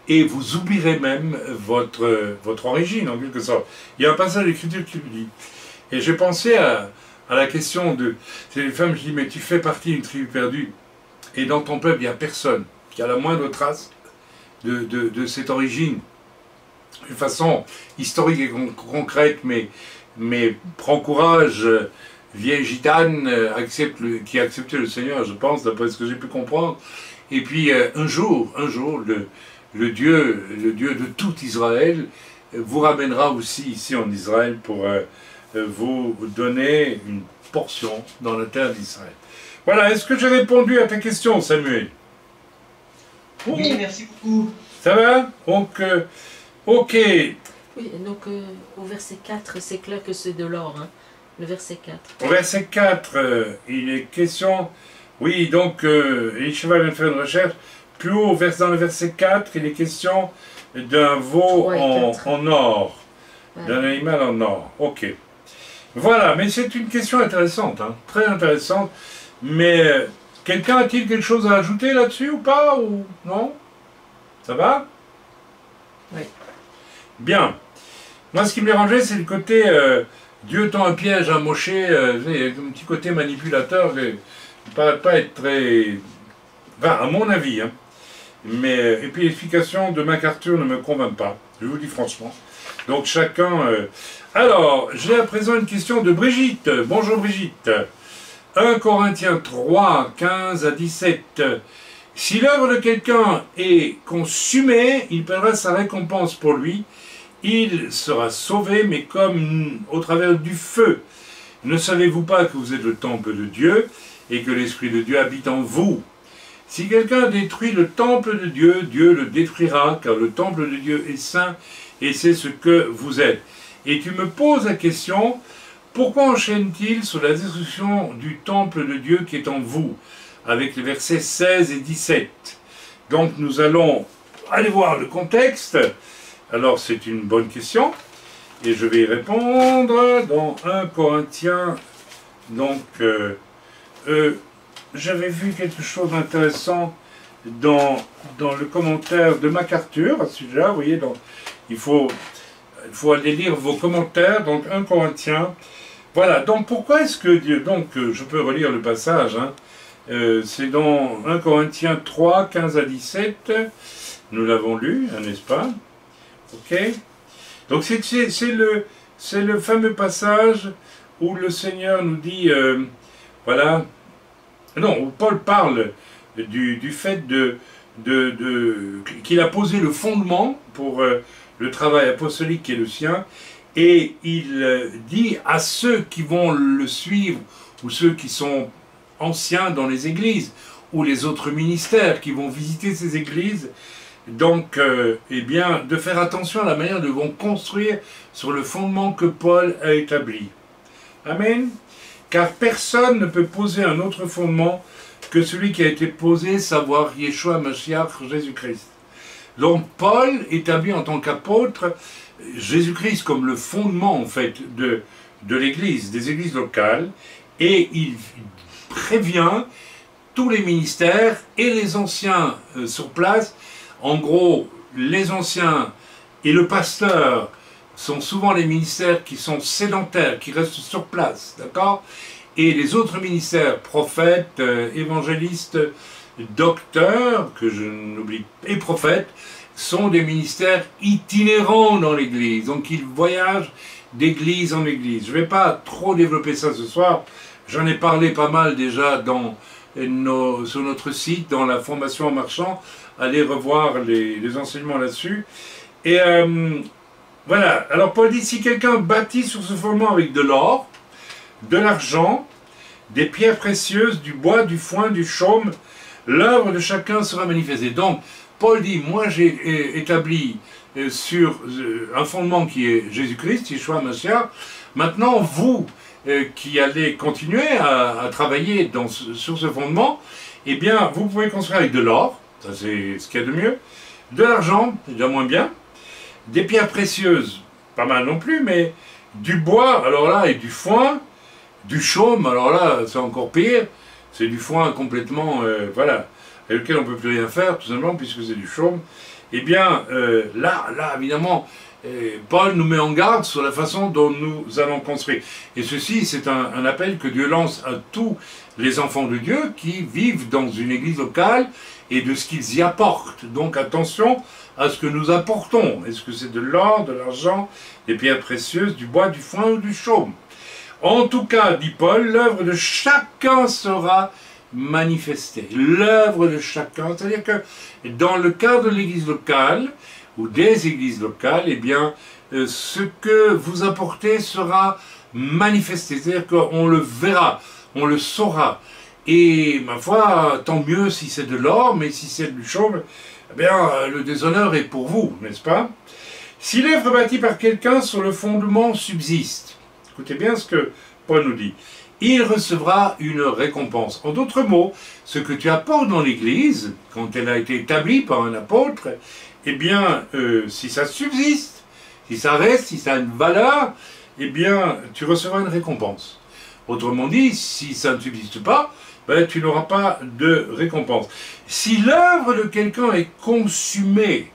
et vous oublierez même votre origine en quelque sorte. Il y a un passage de l'Écriture qui le dit. Et j'ai pensé à la question de... C'est les femmes qui disent: mais tu fais partie d'une tribu perdue et dans ton peuple il n'y a personne qui a la moindre trace de cette origine. De façon historique et concrète, mais prends courage, vieille gitane, qui a accepté le Seigneur, je pense, d'après ce que j'ai pu comprendre. Et puis un jour, le Dieu de tout Israël vous ramènera aussi ici en Israël pour vous donner une portion dans la terre d'Israël. Voilà, est-ce que j'ai répondu à ta question, Samuel? Oui, merci beaucoup. Ça va? Donc, ok. Oui, donc au verset 4, c'est clair que c'est de l'or, hein, le verset 4. Au verset 4, il est question... Oui, donc, Elisheva vient de faire une recherche. Plus haut, dans le verset 4, il est question d'un veau en or. Ouais. D'un animal en or. Ok. Voilà, mais c'est une question intéressante, hein, très intéressante. Mais quelqu'un a-t-il quelque chose à ajouter là-dessus ou pas? Ou non? Ça va? Oui. Bien. Moi, ce qui me dérangeait, c'est le côté Dieu tend un piège à Moshe, il y a un petit côté manipulateur, pas être très... Enfin, à mon avis, hein. Mais, et puis l'explication de MacArthur ne me convainc pas, je vous dis franchement. Donc chacun... Alors, j'ai à présent une question de Brigitte. Bonjour Brigitte. 1 Corinthiens 3, 15 à 17. Si l'œuvre de quelqu'un est consumée, il paiera sa récompense pour lui. Il sera sauvé, mais comme au travers du feu. Ne savez-vous pas que vous êtes le temple de Dieu et que l'Esprit de Dieu habite en vous? Si quelqu'un détruit le temple de Dieu, Dieu le détruira, car le temple de Dieu est saint et c'est ce que vous êtes. Et tu me poses la question, pourquoi enchaîne-t-il sur la destruction du temple de Dieu qui est en vous, avec les versets 16 et 17? Donc nous allons aller voir le contexte. Alors c'est une bonne question, et je vais y répondre dans 1 Corinthiens. Donc, j'avais vu quelque chose d'intéressant dans le commentaire de MacArthur à ce sujet-là. Vous voyez, donc, il faut aller lire vos commentaires. Donc 1 Corinthiens. Voilà, donc pourquoi est-ce que Dieu... Donc je peux relire le passage. Hein, c'est dans 1 Corinthiens 3, 15 à 17. Nous l'avons lu, n'est-ce pas? Ok. Donc c'est le fameux passage où le Seigneur nous dit, voilà, non, où Paul parle du fait qu'il a posé le fondement pour le travail apostolique qui est le sien, et il dit à ceux qui vont le suivre, ou ceux qui sont anciens dans les églises, ou les autres ministères qui vont visiter ces églises, donc, eh bien, de faire attention à la manière dont ils vont construire sur le fondement que Paul a établi. Amen. Car personne ne peut poser un autre fondement que celui qui a été posé, savoir Yeshua Mashiach, Jésus-Christ. Donc, Paul établit en tant qu'apôtre Jésus-Christ comme le fondement, en fait, de l'Église, des églises locales, et il prévient tous les ministères et les anciens sur place. En gros, les anciens et le pasteur sont souvent les ministères qui sont sédentaires, qui restent sur place, d'accord? Et les autres ministères, prophètes, évangélistes, docteurs, que je n'oublie, et prophètes, sont des ministères itinérants dans l'Église. Donc ils voyagent d'église en église. Je ne vais pas trop développer ça ce soir. J'en ai parlé pas mal déjà sur notre site, dans la formation en marchant. Allez revoir les enseignements là-dessus. Et voilà. Alors Paul dit, si quelqu'un bâtit sur ce fondement avec de l'or, de l'argent, des pierres précieuses, du bois, du foin, du chaume, l'œuvre de chacun sera manifestée. Donc, Paul dit, moi j'ai établi sur un fondement qui est Jésus-Christ, Yeshua Mashiach. Maintenant, vous qui allez continuer à travailler sur ce fondement, eh bien, vous pouvez construire avec de l'or, ça c'est ce qu'il y a de mieux, de l'argent, c'est déjà moins bien, des pierres précieuses, pas mal non plus, mais du bois, alors là, et du foin, du chaume, alors là, c'est encore pire, c'est du foin complètement, voilà, avec lequel on ne peut plus rien faire, tout simplement, puisque c'est du chaume. Eh bien, là, évidemment, Paul nous met en garde sur la façon dont nous allons construire. Et ceci, c'est un appel que Dieu lance à tous les enfants de Dieu qui vivent dans une église locale et de ce qu'ils y apportent. Donc attention à ce que nous apportons. Est-ce que c'est de l'or, de l'argent, des pierres précieuses, du bois, du foin ou du chaume? En tout cas, dit Paul, l'œuvre de chacun sera manifestée. L'œuvre de chacun, c'est-à-dire que dans le cadre de l'église locale, ou des églises locales, eh bien, ce que vous apportez sera manifesté. C'est-à-dire qu'on le verra, on le saura. Et, ma foi, tant mieux si c'est de l'or, mais si c'est du chaume, eh bien, le déshonneur est pour vous, n'est-ce pas? Si l'œuvre bâtie par quelqu'un sur le fondement subsiste, écoutez bien ce que Paul nous dit, il recevra une récompense. En d'autres mots, ce que tu apportes dans l'Église, quand elle a été établie par un apôtre, eh bien, si ça subsiste, si ça reste, si ça a une valeur, eh bien, tu recevras une récompense. Autrement dit, si ça ne subsiste pas, ben, tu n'auras pas de récompense. Si l'œuvre de quelqu'un est consumée,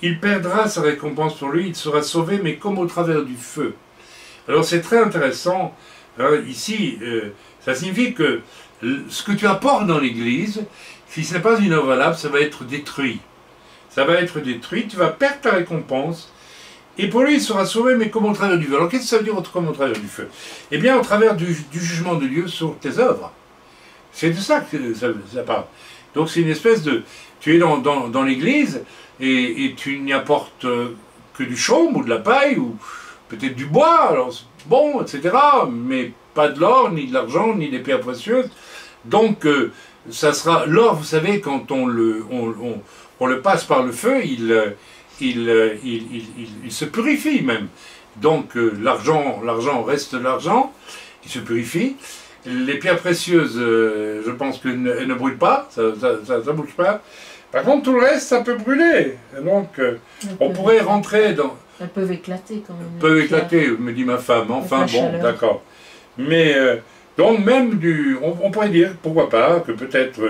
il perdra sa récompense pour lui, il sera sauvé, mais comme au travers du feu. Alors c'est très intéressant, hein, ici, ça signifie que ce que tu apportes dans l'Église, si ce n'est pas une œuvre valable, ça va être détruit. Ça va être détruit, tu vas perdre ta récompense, et pour lui, il sera sauvé, mais comme au travers du feu. Alors qu'est-ce que ça veut dire comme au travers du feu? Eh bien, au travers du jugement de Dieu sur tes œuvres. C'est de ça que ça parle. Donc c'est une espèce de... Tu es dans l'Église, et tu n'y apportes que du chaume, ou de la paille, ou peut-être du bois, alors bon, etc., mais pas de l'or, ni de l'argent, ni des pierres précieuses. Donc, ça sera... L'or, vous savez, quand on le passe par le feu, il se purifie même. Donc l'argent reste l'argent, il se purifie. Les pierres précieuses, je pense qu'elles ne brûlent pas, ça ne bouge pas. Par contre, tout le reste, ça peut brûler. Donc on pourrait rentrer dans... Elles peuvent éclater quand même. Elles peuvent éclater, me dit ma femme. Enfin bon, d'accord. Mais donc même on pourrait dire, pourquoi pas, que peut-être...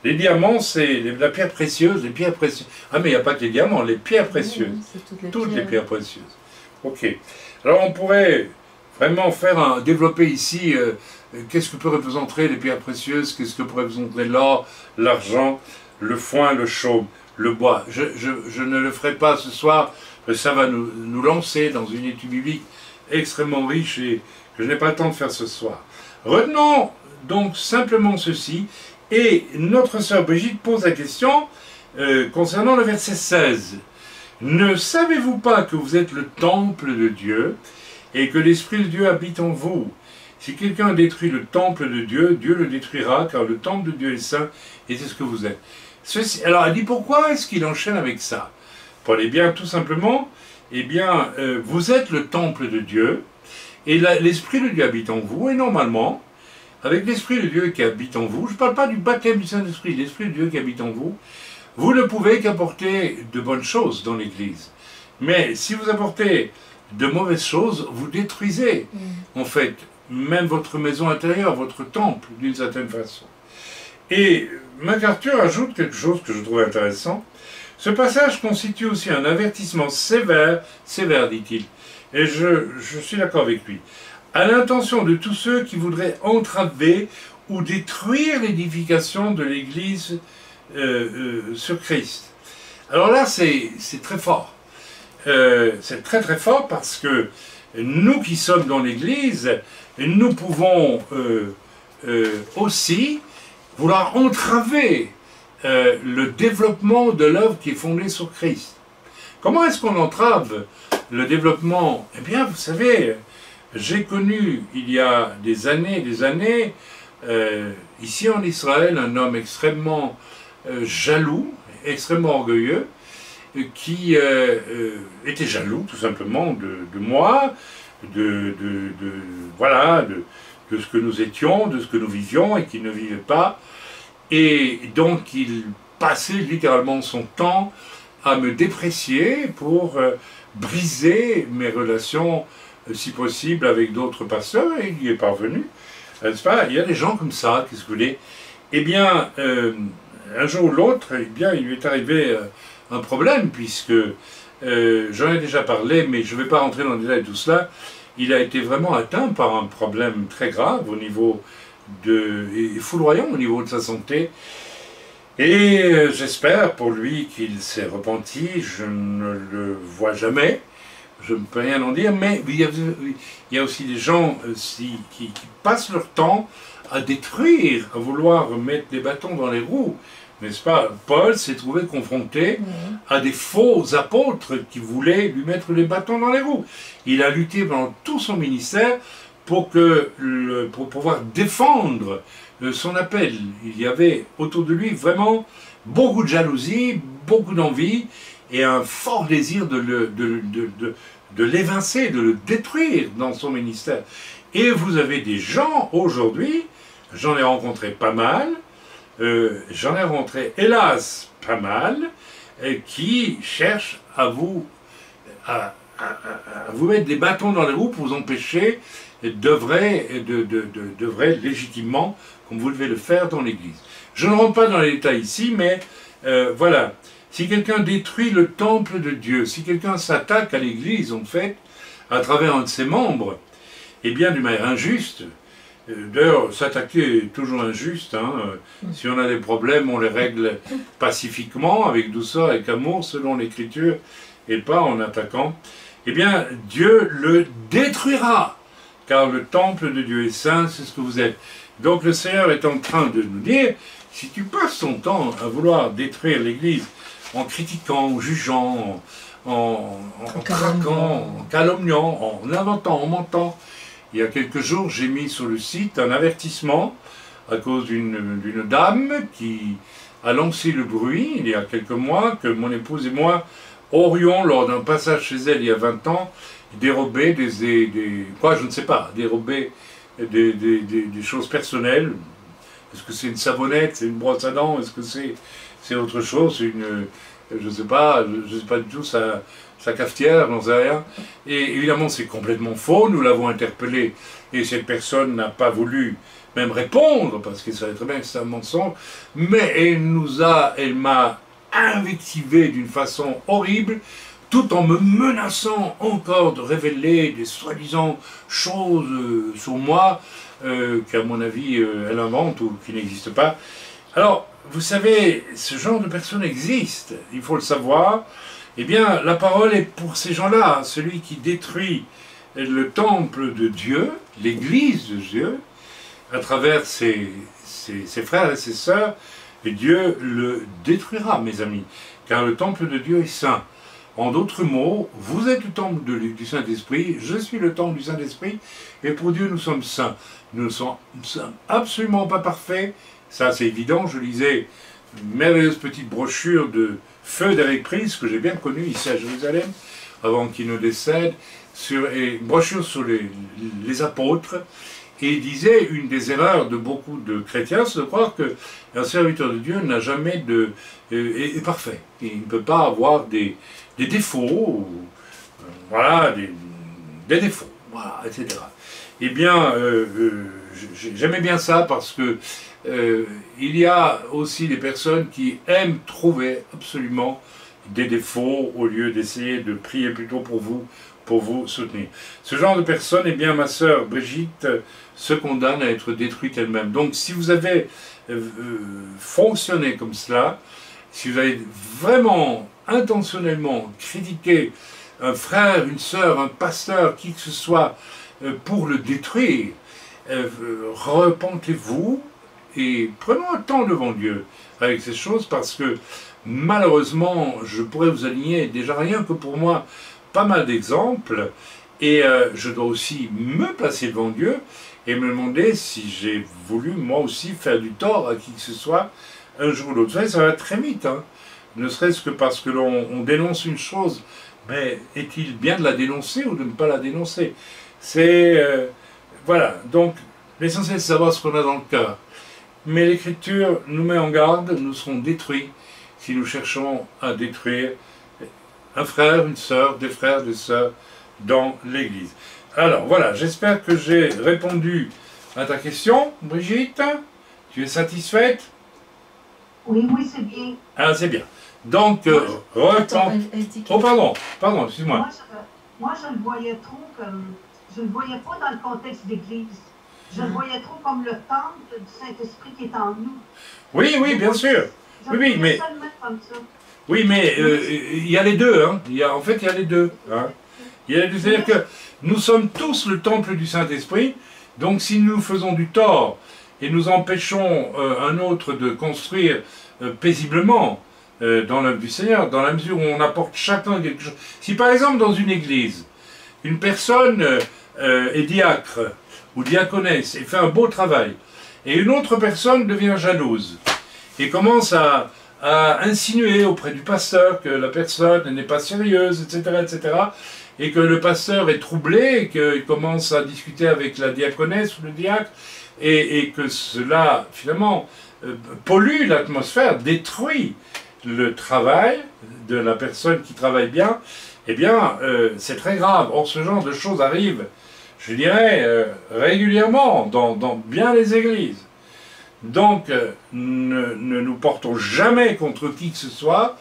les diamants, c'est la pierre précieuse, les pierres précieuses. Ah, mais il n'y a pas que les diamants, les pierres précieuses. Oui, toutes les pierres précieuses. Ok. Alors, on pourrait vraiment développer ici, qu'est-ce que peut représenter les pierres précieuses, qu'est-ce que peut représenter l'or, l'argent, le foin, le chaume, le bois. Je ne le ferai pas ce soir, parce que ça va nous lancer dans une étude biblique extrêmement riche et que je n'ai pas le temps de faire ce soir. Retenons donc simplement ceci. Et notre sœur Brigitte pose la question, concernant le verset 16. Ne savez-vous pas que vous êtes le temple de Dieu et que l'Esprit de Dieu habite en vous? Si quelqu'un détruit le temple de Dieu, Dieu le détruira, car le temple de Dieu est saint, et c'est ce que vous êtes. Alors, elle dit, pourquoi est-ce qu'il enchaîne avec ça? Pour aller bien, tout simplement, eh bien, vous êtes le temple de Dieu, et l'Esprit de Dieu habite en vous, et normalement, avec l'Esprit de Dieu qui habite en vous, je ne parle pas du baptême du Saint-Esprit, l'Esprit de Dieu qui habite en vous, vous ne pouvez qu'apporter de bonnes choses dans l'Église. Mais si vous apportez de mauvaises choses, vous détruisez, en fait, même votre maison intérieure, votre temple, d'une certaine façon. Et MacArthur ajoute quelque chose que je trouve intéressant. Ce passage constitue aussi un avertissement sévère, dit-il, et je suis d'accord avec lui, à l'intention de tous ceux qui voudraient entraver ou détruire l'édification de l'Église sur Christ. Alors là, c'est très fort. C'est très très fort parce que nous qui sommes dans l'Église, nous pouvons aussi vouloir entraver le développement de l'œuvre qui est fondée sur Christ. Comment est-ce qu'on entrave le développement? Eh bien, vous savez, j'ai connu il y a des années, ici en Israël, un homme extrêmement jaloux, extrêmement orgueilleux, qui était jaloux tout simplement de moi, voilà, de ce que nous étions, de ce que nous vivions et qui ne vivait pas. Et donc il passait littéralement son temps à me déprécier pour briser mes relations, si possible, avec d'autres pasteurs, et il y est parvenu. N'est-ce pas? Il y a des gens comme ça, qu'est-ce que vous voulez? Eh bien, un jour ou l'autre, eh bien, il lui est arrivé un problème, puisque j'en ai déjà parlé, mais je ne vais pas rentrer dans le détail de tout cela. Il a été vraiment atteint par un problème très grave au niveau et foudroyant au niveau de sa santé. Et j'espère pour lui qu'il s'est repenti. Je ne le vois jamais. Je ne peux rien en dire, mais il y a aussi des gens qui passent leur temps à détruire, à vouloir mettre des bâtons dans les roues. N'est-ce pas? Paul s'est trouvé confronté à des faux apôtres qui voulaient lui mettre les bâtons dans les roues. Il a lutté pendant tout son ministère pour pouvoir défendre son appel. Il y avait autour de lui vraiment beaucoup de jalousie, beaucoup d'envie et un fort désir de l'évincer, de le détruire dans son ministère. Et vous avez des gens aujourd'hui, j'en ai rencontré pas mal, j'en ai rencontré hélas pas mal, qui cherchent à vous mettre des bâtons dans les roues pour vous empêcher d'œuvrer légitimement comme vous devez le faire dans l'Église. Je ne rentre pas dans les détails ici, mais voilà. Si quelqu'un détruit le temple de Dieu, si quelqu'un s'attaque à l'Église, en fait, à travers un de ses membres, eh bien, d'une manière injuste, d'ailleurs, s'attaquer est toujours injuste, hein, si on a des problèmes, on les règle pacifiquement, avec douceur, avec amour, selon l'Écriture, et pas en attaquant, eh bien, Dieu le détruira, car le temple de Dieu est saint, c'est ce que vous êtes. Donc le Seigneur est en train de nous dire, si tu passes ton temps à vouloir détruire l'Église, en critiquant, en jugeant, en traquant, en calomniant, en inventant, en mentant. Il y a quelques jours, j'ai mis sur le site un avertissement à cause d'une dame qui a lancé le bruit, il y a quelques mois, que mon épouse et moi aurions, lors d'un passage chez elle il y a 20 ans, dérobé dérobé des choses personnelles. Est-ce que c'est une savonnette, c'est une brosse à dents, est-ce que c'est autre chose, je ne sais pas du tout sa cafetière, j'en sais rien. Et évidemment, c'est complètement faux, nous l'avons interpellé, et cette personne n'a pas voulu même répondre, parce qu'elle savait très bien que c'est un mensonge, mais elle m'a invectivé d'une façon horrible, tout en me menaçant encore de révéler des soi-disant choses sur moi, qu'à mon avis, elle invente ou qui n'existent pas. Alors, vous savez, ce genre de personnes existe, il faut le savoir. Eh bien, la parole est pour ces gens-là, celui qui détruit le temple de Dieu, l'Église de Dieu, à travers ses frères et ses sœurs, et Dieu le détruira, mes amis, car le temple de Dieu est saint. En d'autres mots, vous êtes le temple du Saint-Esprit, je suis le temple du Saint-Esprit, et pour Dieu nous sommes saints. Nous ne sommes absolument pas parfaits, ça c'est évident. Je lisais une merveilleuse petite brochure de Feu d'Éric Prise, que j'ai bien connu ici à Jérusalem, avant qu'il ne décède, une brochure sur les apôtres, et il disait une des erreurs de beaucoup de chrétiens, c'est de croire qu'un serviteur de Dieu n'a jamais est parfait. Il ne peut pas avoir des défauts, voilà, des défauts, voilà, etc. Eh bien, j'aimais bien ça parce que il y a aussi des personnes qui aiment trouver absolument des défauts au lieu d'essayer de prier plutôt pour vous soutenir. Ce genre de personne, eh bien, ma sœur Brigitte se condamne à être détruite elle-même. Donc, si vous avez fonctionné comme cela, si vous avez vraiment intentionnellement critiqué un frère, une sœur, un pasteur, qui que ce soit, pour le détruire, repentez-vous et prenons un temps devant Dieu avec ces choses, parce que malheureusement, je pourrais vous aligner déjà rien que pour moi pas mal d'exemples, et je dois aussi me placer devant Dieu et me demander si j'ai voulu moi aussi faire du tort à qui que ce soit un jour ou l'autre. Vous savez, ça va très vite, hein. Ne serait-ce que parce que l'on dénonce une chose, mais est-il bien de la dénoncer ou de ne pas la dénoncer? C'est voilà, donc l'essentiel c'est de savoir ce qu'on a dans le cœur. Mais l'Écriture nous met en garde, nous serons détruits si nous cherchons à détruire un frère, une sœur, des frères, des sœurs dans l'Église. Alors voilà, j'espère que j'ai répondu à ta question, Brigitte. Tu es satisfaite? Oui, oui, c'est bien. Ah, c'est bien. Donc, Attends, oh, pardon, excuse-moi. Moi, je le voyais trop comme... Je ne le voyais pas dans le contexte d'église. Je le voyais trop comme le temple du Saint-Esprit qui est en nous. Oui, oui, bien sûr. Oui, mais... Ça le mettre comme ça. Oui, mais il y a les deux, hein. En fait, il y a les deux. Hein. Il y a les deux. C'est-à-dire que nous sommes tous le temple du Saint-Esprit, donc si nous faisons du tort et nous empêchons un autre de construire paisiblement dans l'œuvre du Seigneur, dans la mesure où on apporte chacun quelque chose. Si par exemple dans une église, une personne est diacre ou diaconesse et fait un beau travail, et une autre personne devient jalouse et commence à insinuer auprès du pasteur que la personne n'est pas sérieuse, etc., etc., et que le pasteur est troublé, et qu'il commence à discuter avec la diaconesse ou le diacre, et que cela, finalement, pollue l'atmosphère, détruit le travail de la personne qui travaille bien, eh bien, c'est très grave. Or, ce genre de choses arrive, je dirais, régulièrement dans bien les églises. Donc, ne nous portons jamais contre qui que ce soit,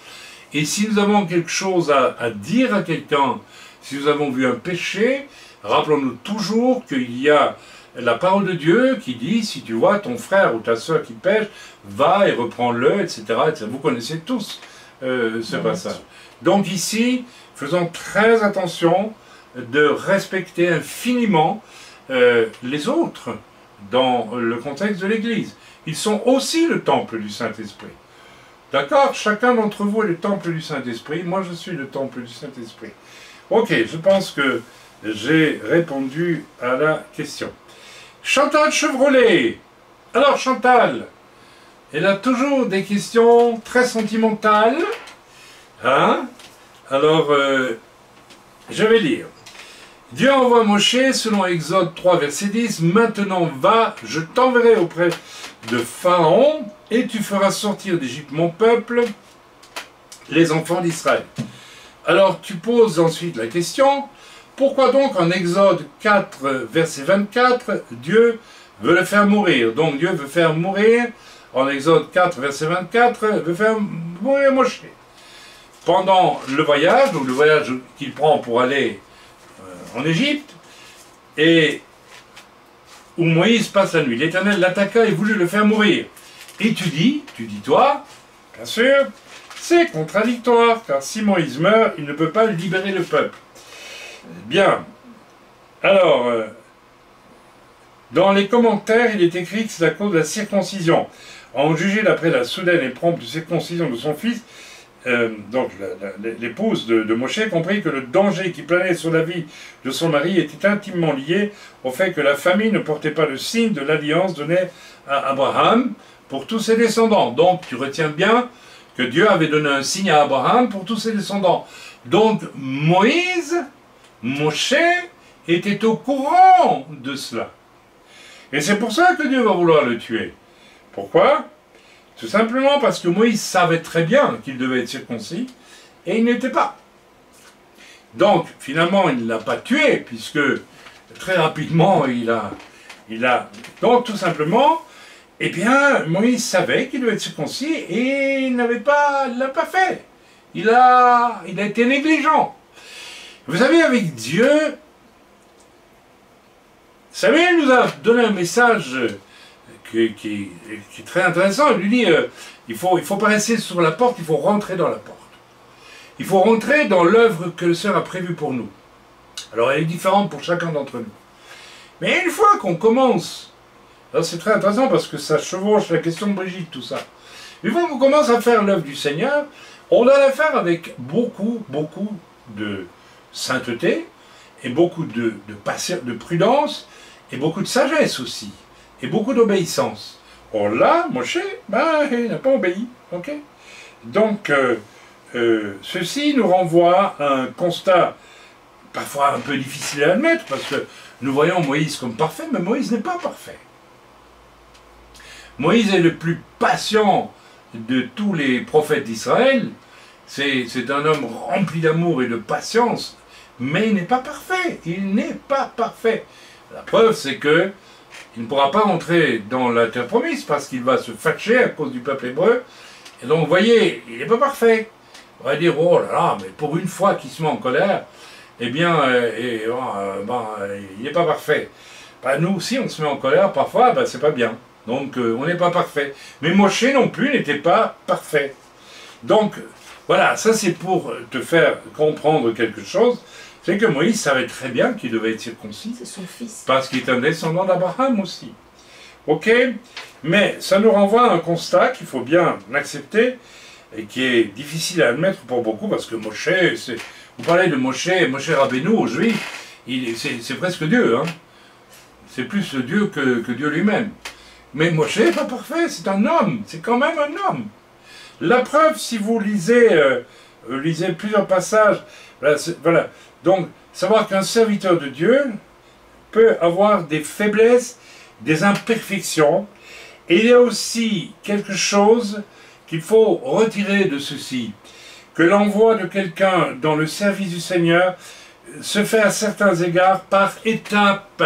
et si nous avons quelque chose à dire à quelqu'un, si nous avons vu un péché, rappelons-nous toujours qu'il y a la parole de Dieu qui dit, si tu vois ton frère ou ta soeur qui pêche, va et reprends-le, etc., etc. Vous connaissez tous ce passage. Donc ici, faisons très attention de respecter infiniment les autres dans le contexte de l'Église. Ils sont aussi le temple du Saint-Esprit. D'accord? Chacun d'entre vous est le temple du Saint-Esprit. Moi, je suis le temple du Saint-Esprit. Ok, je pense que j'ai répondu à la question. Chantal Chevrolet. Alors, Chantal, elle a toujours des questions très sentimentales. Hein? Alors, je vais lire. Dieu envoie Moshe, selon Exode 3, verset 10, « Maintenant va, je t'enverrai auprès de Pharaon, et tu feras sortir d'Égypte mon peuple, les enfants d'Israël. » Alors tu poses ensuite la question, pourquoi donc en Exode 4, verset 24, Dieu veut le faire mourir? Donc Dieu veut faire mourir, en Exode 4, verset 24, veut faire mourir Moshe. Pendant le voyage, donc le voyage qu'il prend pour aller en Égypte, et où Moïse passe la nuit. L'Éternel l'attaqua et voulut le faire mourir. Et tu dis toi, bien sûr, c'est contradictoire, car si Moïse meurt, il ne peut pas libérer le peuple. Bien. Alors, Dans les commentaires, il est écrit que c'est à cause de la circoncision. En jugé d'après la soudaine et prompte circoncision de son fils, donc l'épouse de Moshe comprit que le danger qui planait sur la vie de son mari était intimement lié au fait que la famille ne portait pas le signe de l'alliance donnée à Abraham pour tous ses descendants. Donc tu retiens bien que Dieu avait donné un signe à Abraham pour tous ses descendants. Donc Moshe était au courant de cela. Et c'est pour ça que Dieu va vouloir le tuer. Pourquoi? Tout simplement parce que Moïse savait très bien qu'il devait être circoncis, et il n'était pas. Donc, finalement, il ne l'a pas tué, puisque très rapidement, il a... Donc, tout simplement, eh bien, Moïse savait qu'il devait être circoncis, et il ne l'a pas fait. Il a été négligent. Vous savez, avec Dieu, Samuel nous a donné un message qui est très intéressant. Il lui dit, il faut pas rester sur la porte, il faut rentrer dans la porte. Il faut rentrer dans l'œuvre que le Seigneur a prévue pour nous. Alors elle est différente pour chacun d'entre nous. Mais une fois qu'on commence, alors c'est très intéressant parce que ça chevauche la question de Brigitte, tout ça. Une fois qu'on commence à faire l'œuvre du Seigneur, on doit la faire avec beaucoup de sainteté, et beaucoup de prudence, et beaucoup de sagesse aussi. Et beaucoup d'obéissance. Or là, Moshe, il n'a pas obéi. Okay. Donc, ceci nous renvoie à un constat parfois un peu difficile à admettre, parce que nous voyons Moïse comme parfait, mais Moïse n'est pas parfait. Moïse est le plus patient de tous les prophètes d'Israël. C'est un homme rempli d'amour et de patience, mais il n'est pas parfait. Il n'est pas parfait. La preuve, c'est que il ne pourra pas rentrer dans la terre promise parce qu'il va se fâcher à cause du peuple hébreu. Et donc, vous voyez, il n'est pas parfait. On va dire, oh là là, mais pour une fois qu'il se met en colère, eh bien, il n'est pas parfait. Nous aussi, on se met en colère, parfois, c'est pas bien. Donc, on n'est pas parfait. Mais Moshe non plus n'était pas parfait. Donc, voilà, ça c'est pour te faire comprendre quelque chose. C'est que Moïse savait très bien qu'il devait être circoncis. C'est son fils. Parce qu'il est un descendant d'Abraham aussi. Ok? Mais ça nous renvoie à un constat qu'il faut bien accepter et qui est difficile à admettre pour beaucoup parce que Moshe, vous parlez de Moshe Rabbeinu aux Juifs, c'est presque Dieu. Hein? C'est plus Dieu que Dieu lui-même. Mais Moshe n'est pas parfait, c'est un homme, c'est quand même un homme. La preuve, si vous lisez plusieurs passages, voilà. Donc, savoir qu'un serviteur de Dieu peut avoir des faiblesses, des imperfections, et il y a aussi quelque chose qu'il faut retirer de ceci, que l'envoi de quelqu'un dans le service du Seigneur se fait à certains égards par étapes,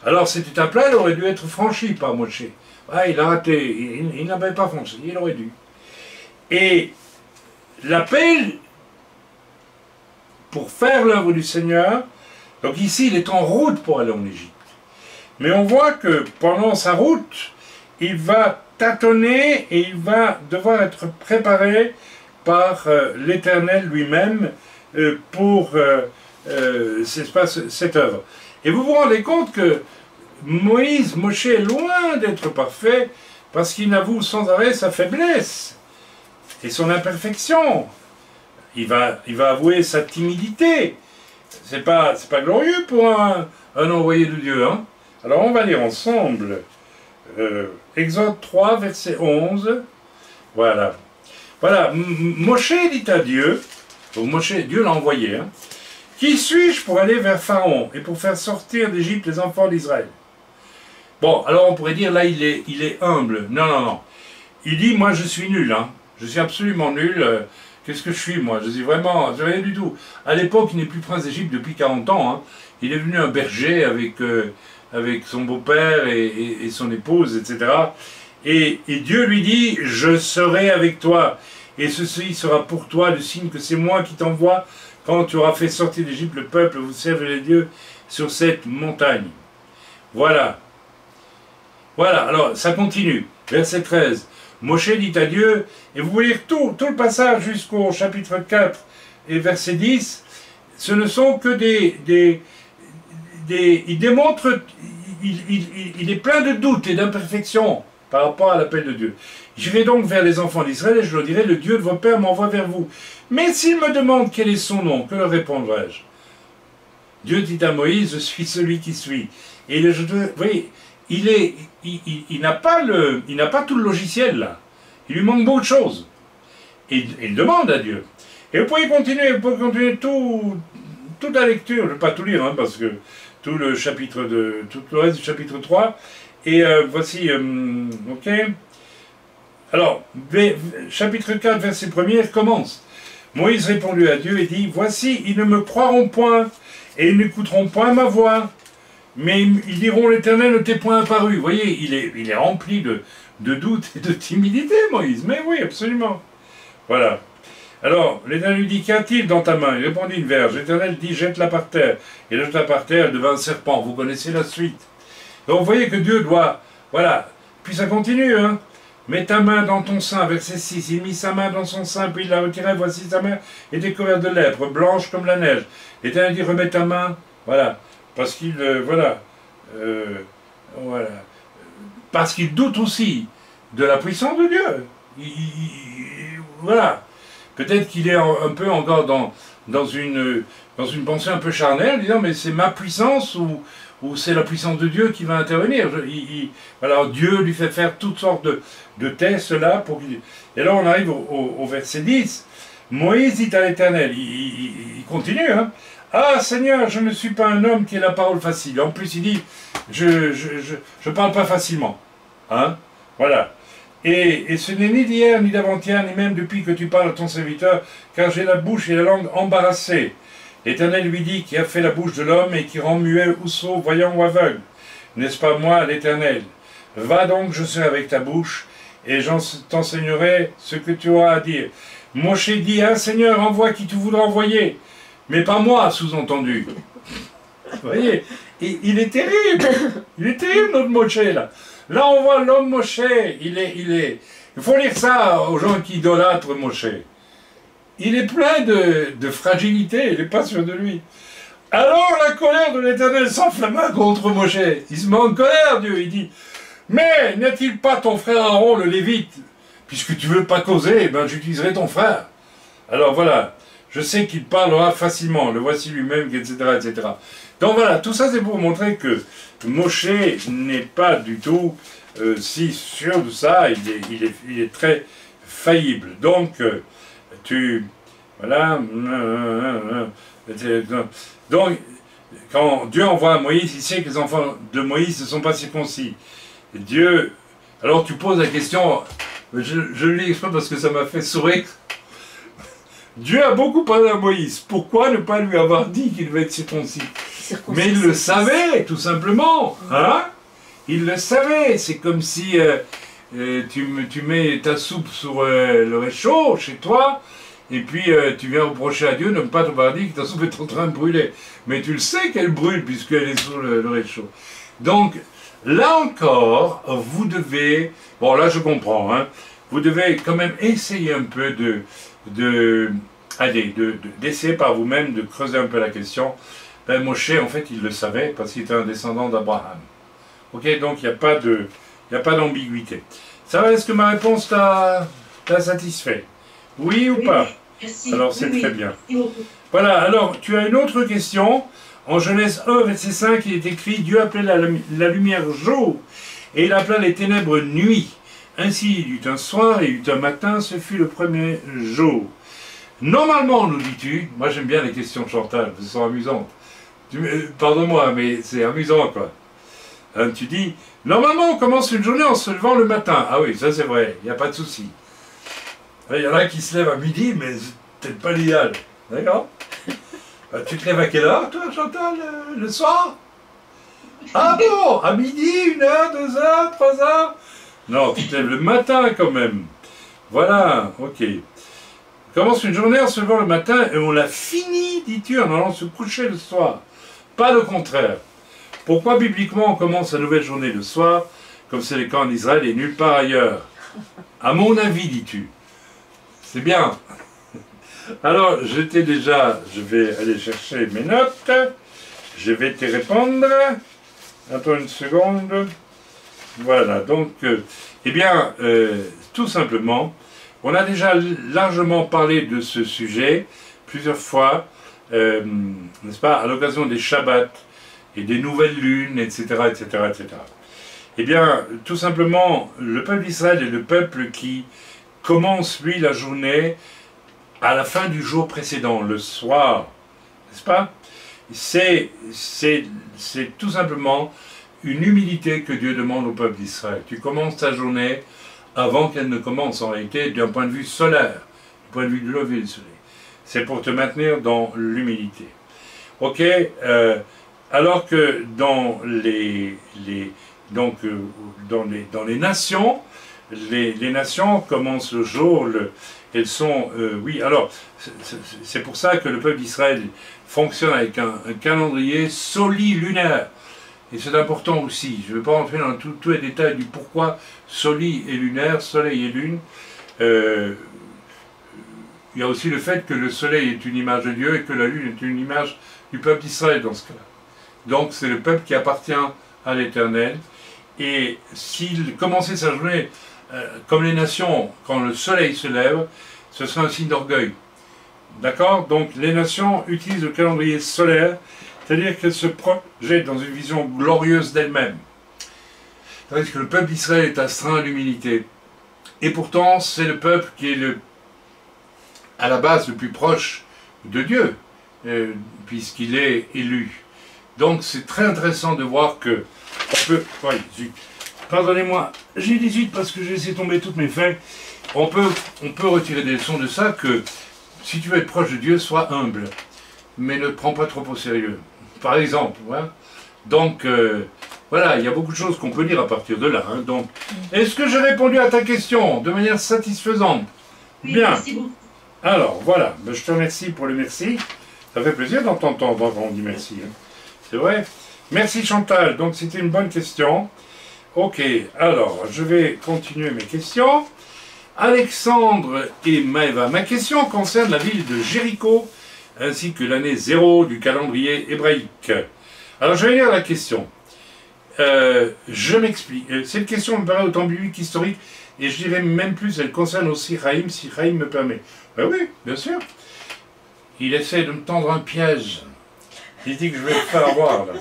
Alors cette étape-là, elle aurait dû être franchie par Moshe. Il a raté, il n'avait pas franchi, il aurait dû. Et l'appel pour faire l'œuvre du Seigneur, donc ici il est en route pour aller en Égypte. Mais on voit que pendant sa route, il va tâtonner et il va devoir être préparé par l'Éternel lui-même pour cette œuvre. Et vous vous rendez compte que Moshe est loin d'être parfait parce qu'il avoue sans arrêt sa faiblesse et son imperfection. Il va avouer sa timidité. C'est pas glorieux pour un envoyé de Dieu. Hein? Alors on va lire ensemble Exode 3, verset 11. Voilà. Moshe dit à Dieu, donc Dieu l'a envoyé, hein, qui suis-je pour aller vers Pharaon et pour faire sortir d'Égypte les enfants d'Israël? Bon, alors on pourrait dire là il est humble. Non. Il dit moi je suis nul, hein. Je suis absolument nul. Qu'est-ce que je suis moi? Je suis vraiment rien du tout. À l'époque il n'est plus prince d'Égypte depuis 40 ans. Hein. Il est devenu un berger avec son beau-père et son épouse, etc. Et Dieu lui dit je serai avec toi et ceci sera pour toi le signe que c'est moi qui t'envoie quand tu auras fait sortir d'Égypte le peuple, vous servirez Dieu sur cette montagne. Voilà. Alors ça continue. Verset 13. Moshe dit à Dieu, et vous voulez lire tout le passage jusqu'au chapitre 4 et verset 10, ce ne sont que il démontre, il est plein de doutes et d'imperfections par rapport à l'appel de Dieu. J'irai donc vers les enfants d'Israël et je leur dirai, le Dieu de vos pères m'envoie vers vous. Mais s'ils me demandent quel est son nom, que leur répondrai-je? Dieu dit à Moïse, je suis celui qui suis. Et vous voyez, il n'a pas tout le logiciel là. Il lui manque beaucoup de choses. Et il demande à Dieu. Et vous pouvez continuer toute la lecture, je ne vais pas tout lire, hein, parce que tout le reste du chapitre 3. Et voici, ok. Alors, chapitre 4, verset 1er, commence. Moïse répondit à Dieu et dit, voici, ils ne me croiront point, et ils n'écouteront point ma voix, mais ils diront, l'Éternel ne t'est point apparu. Vous voyez, il est rempli de doutes et de timidité, Moïse. Mais oui, absolument. Voilà. Alors, l'Éternel lui dit, qu'y a-t-il dans ta main? Il répondit, une verge. L'Éternel dit, jette-la par terre. Et la jeta par terre, elle devint un serpent. Vous connaissez la suite. Donc, vous voyez que Dieu doit... Voilà. Puis ça continue, hein. Mets ta main dans ton sein, verset 6. Il mit sa main dans son sein, puis il la retirait. Voici sa main était couverte de lèpre, blanche comme la neige. L'Éternel dit, remets ta main. Voilà. Parce qu'il... voilà. Parce qu'il doute aussi de la puissance de Dieu. Voilà. Peut-être qu'il est un peu encore dans une pensée un peu charnelle, disant, mais c'est ma puissance ou c'est la puissance de Dieu qui va intervenir. Alors Dieu lui fait faire toutes sortes de tests là. Et là on arrive au verset 10. Moïse dit à l'Éternel, il continue, hein. Ah Seigneur, je ne suis pas un homme qui ait la parole facile. En plus il dit, je parle pas facilement. Hein. Voilà. Et ce n'est ni d'hier, ni d'avant-hier, ni même depuis que tu parles à ton serviteur, car j'ai la bouche et la langue embarrassées. L'Éternel lui dit, qui a fait la bouche de l'homme et qui rend muet ou sourd, voyant ou aveugle. N'est-ce pas moi, l'Éternel? Va donc, je serai avec ta bouche, et t'enseignerai ce que tu auras à dire. Moshe dit, ah Seigneur, envoie qui tu voudras envoyer, mais pas moi, sous-entendu. Vous voyez, il est terrible. Il est terrible, notre Moshe, là. Là, on voit l'homme Moshe, il faut lire ça aux gens qui idolâtrent Moshe. Il est plein de fragilité, il n'est pas sûr de lui. Alors la colère de l'Éternel s'enflamma contre Moshe. Il se met en colère, Dieu, il dit, mais n'est-il pas ton frère Aaron, le Lévite? Puisque tu ne veux pas causer, ben j'utiliserai ton frère. Alors voilà, je sais qu'il parlera facilement, le voici lui-même, etc., etc. Donc voilà, tout ça c'est pour montrer que Moshe n'est pas du tout si sûr de ça, il est très faillible. Donc, voilà. Donc, quand Dieu envoie Moïse, il sait que les enfants de Moïse ne sont pas circoncis. Dieu, alors tu poses la question, je lis exprès parce que ça m'a fait sourire. Dieu a beaucoup parlé à Moïse. Pourquoi ne pas lui avoir dit qu'il devait être circoncis? Mais il le savait, tout simplement. Hein? Il le savait. C'est comme si tu mets ta soupe sur le réchaud chez toi, et puis tu viens reprocher à Dieu de ne pas t'avoir dit que ta soupe est en train de brûler. Mais tu le sais qu'elle brûle puisqu'elle est sur le réchaud. Donc, là encore, vous devez... Bon, là je comprends. Hein, vous devez quand même essayer un peu d'essayer par vous-même de creuser un peu la question. Ben, Moshe, en fait, il le savait parce qu'il était un descendant d'Abraham. Ok, donc il n'y a pas d'ambiguïté. Ça va, est-ce que ma réponse t'a satisfait? Oui ou pas? Merci. Alors c'est très bien. Voilà, alors tu as une autre question. En Genèse 1, verset 5, il est écrit, Dieu appelait la lumière jour, et il appela les ténèbres nuit. Ainsi, il y eut un soir et il y eut un matin, ce fut le premier jour. Normalement, nous dis-tu, moi j'aime bien les questions de Chantal, elles sont amusantes. Pardonne-moi, mais c'est amusant, quoi. Hein, tu dis, normalement on commence une journée en se levant le matin. Ah oui, ça c'est vrai, il n'y a pas de souci. Il y en a qui se lèvent à midi, mais c'est peut-être pas l'idéal. D'accord? Tu te lèves à quelle heure, toi, Chantal, le soir? Ah bon? À midi, 1h, 2h, 3h? Non, tu te lèves le matin quand même. Voilà, ok. On commence une journée en se levant le matin et on l'a fini, dis-tu, en allant se coucher le soir. Pas le contraire. Pourquoi bibliquement on commence la nouvelle journée le soir, comme c'est le cas en Israël et nulle part ailleurs? À mon avis, dis-tu. C'est bien. Alors, je vais aller chercher mes notes. Je vais te répondre. Attends une seconde. Voilà, donc, eh bien, tout simplement, on a déjà largement parlé de ce sujet plusieurs fois, n'est-ce pas, à l'occasion des Shabbats et des nouvelles lunes, etc., etc., etc. Eh bien, tout simplement, le peuple d'Israël est le peuple qui commence, lui, la journée à la fin du jour précédent, le soir, n'est-ce pas? C'est tout simplement une humilité que Dieu demande au peuple d'Israël. Tu commences ta journée avant qu'elle ne commence, en réalité, d'un point de vue solaire, du point de vue du lever du soleil. C'est pour te maintenir dans l'humilité. Ok, alors que dans les nations, les nations commencent le jour, elles sont, oui, alors, c'est pour ça que le peuple d'Israël fonctionne avec un calendrier solilunaire. Et c'est important aussi, je ne vais pas rentrer dans tous les détails du pourquoi soli et lunaire, soleil et lune. Il y a aussi le fait que le soleil est une image de Dieu et que la lune est une image du peuple d'Israël dans ce cas-là. Donc c'est le peuple qui appartient à l'Éternel. Et s'il commençait sa journée comme les nations, quand le soleil se lève, ce serait un signe d'orgueil. D'accord? Donc les nations utilisent le calendrier solaire, c'est-à-dire qu'elles se projettent dans une vision glorieuse d'elles-mêmes. Tandis que le peuple d'Israël est astreint à l'humilité. Et pourtant, c'est le peuple qui est à la base le plus proche de Dieu, puisqu'il est élu. Donc c'est très intéressant de voir que on peut... Oui, pardonnez-moi, j'ai dit zut parce que j'ai laissé tomber toutes mes feuilles. On peut retirer des leçons de ça, que si tu veux être proche de Dieu, sois humble, mais ne te prends pas trop au sérieux. Par exemple, voilà. Donc, voilà, il y a beaucoup de choses qu'on peut dire à partir de là. Hein. Donc, est-ce que j'ai répondu à ta question de manière satisfaisante? Oui, bien. Merci beaucoup. Alors, voilà, ben, je te remercie pour le merci. Ça fait plaisir d'entendre quand on dit merci. Hein. C'est vrai. Merci Chantal, donc c'était une bonne question. Ok, alors, je vais continuer mes questions. Alexandre et Maëva, ma question concerne la ville de Jéricho, ainsi que l'année 0 du calendrier hébraïque. Alors, je vais lire la question. Je m'explique. Cette question me paraît autant biblique qu'historique, et je dirais même plus, elle concerne aussi Chaim, si Chaim me permet. Ben oui, bien sûr. Il essaie de me tendre un piège. Il dit que je vais le faire avoir, là.